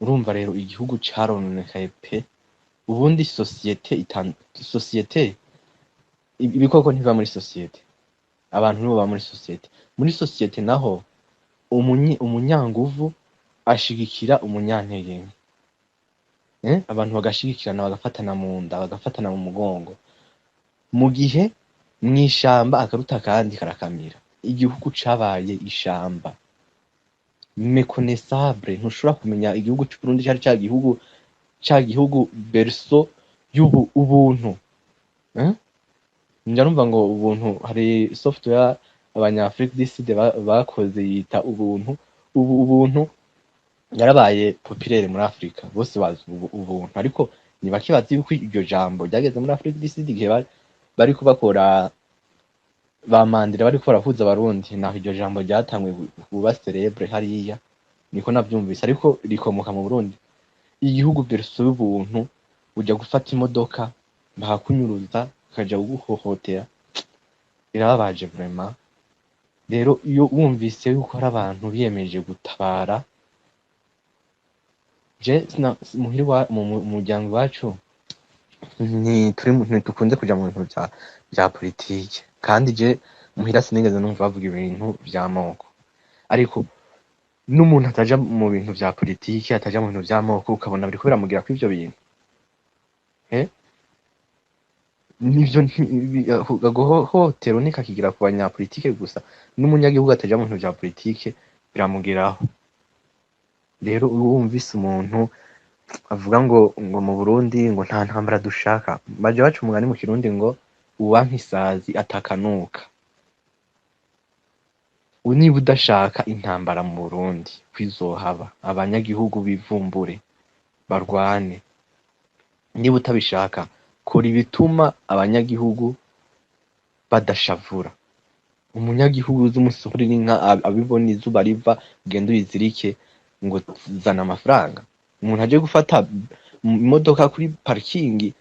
Urumva rero igihugu carononekaye pe. Ubundi sosiyete ibikoko ntiba muri sosiyete, abantu nibo ba muri sosiyete. Muri sosiyete naho umunyanguvu ashigikira umunyantege, abantu bagashigikirana, bagafatana mu nda, bagafatana mu mugongo. Mu gihe mw'ishamba akaruta kandi karakamira, igihugu cabaye ishamba méconnaissable. Ntushobora kumenya igihugu cy'u Burundi cyari ca gihugu berso ubuntu. Njya numva ngo ubuntu hari software abanyafrika du Sud bakoze yita ubuntu. Ubu ubuntu yarabaye populaire muri Afrika, bose bazi ubuntu, ariko ni bake bazi yuko iryo jambo ryageze muri Afrika du Sud igihe bariko bakora ba Mandela bariko barahuza abarundi, naho iryo jambo ryatangwe kuba celebre hariya, niko navyumvise, ariko rikomoka mu Burundi. Igihugu verso y'ubuntu, uja gufata imodoka bakakunyuruza bakaja kuguhohotera, birababaje vraiment. Rero iyo wumvise yuko hari abantu biyemeje gutabara, je muhiri mu muryango wacu ntitukunze kuja mu bintu vya politike, kandi je muhira sinigeze numva bavuga ibintu vy'amoko, ariko n'umuntu ataja mu bintu vya politike, ataja mu bintu vy'amoko, ukabona biriko biramugira kw'ivyo bintu, nivyo agahohotero nikakigira ku banyapolitike gusa, n'umunyagihugu ataja mu bintu vya politike biramugeraho. Rero wumvise umuntu avuga ngo mu Burundi ngo nta ntambara dushaka, baje baca umugani mu Kirundi ngo uwanka isazi atakanuka. Niba udashaka intambara mu Burundi kwizohaba, abanyagihugu bivumbure barwane. Niba utabishaka, kora ibituma abanyagihugu badashavura. Umunyagihugu uzi umusore n'inka abibona izuba riva, ugenda uyizirike ngo zana amafaranga. Umuntu aje gufata imodoka kuri parikingi,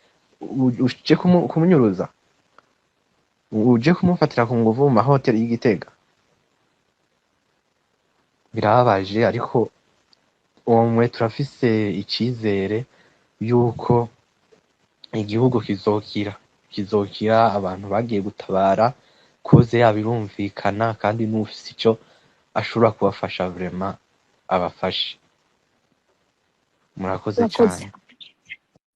uje kumunyuruza, uje kumufatira ku nguvu mu mahoteli y'Igitega. Birababaje, ariko umwe turafise icizere yuko igihugu kizokira, abantu bagiye gutabara, koze yabo irumvikana, kandi n'ufise ico ashobora kubafasha vraiment abafashe. Murakoze Murakoze. cane.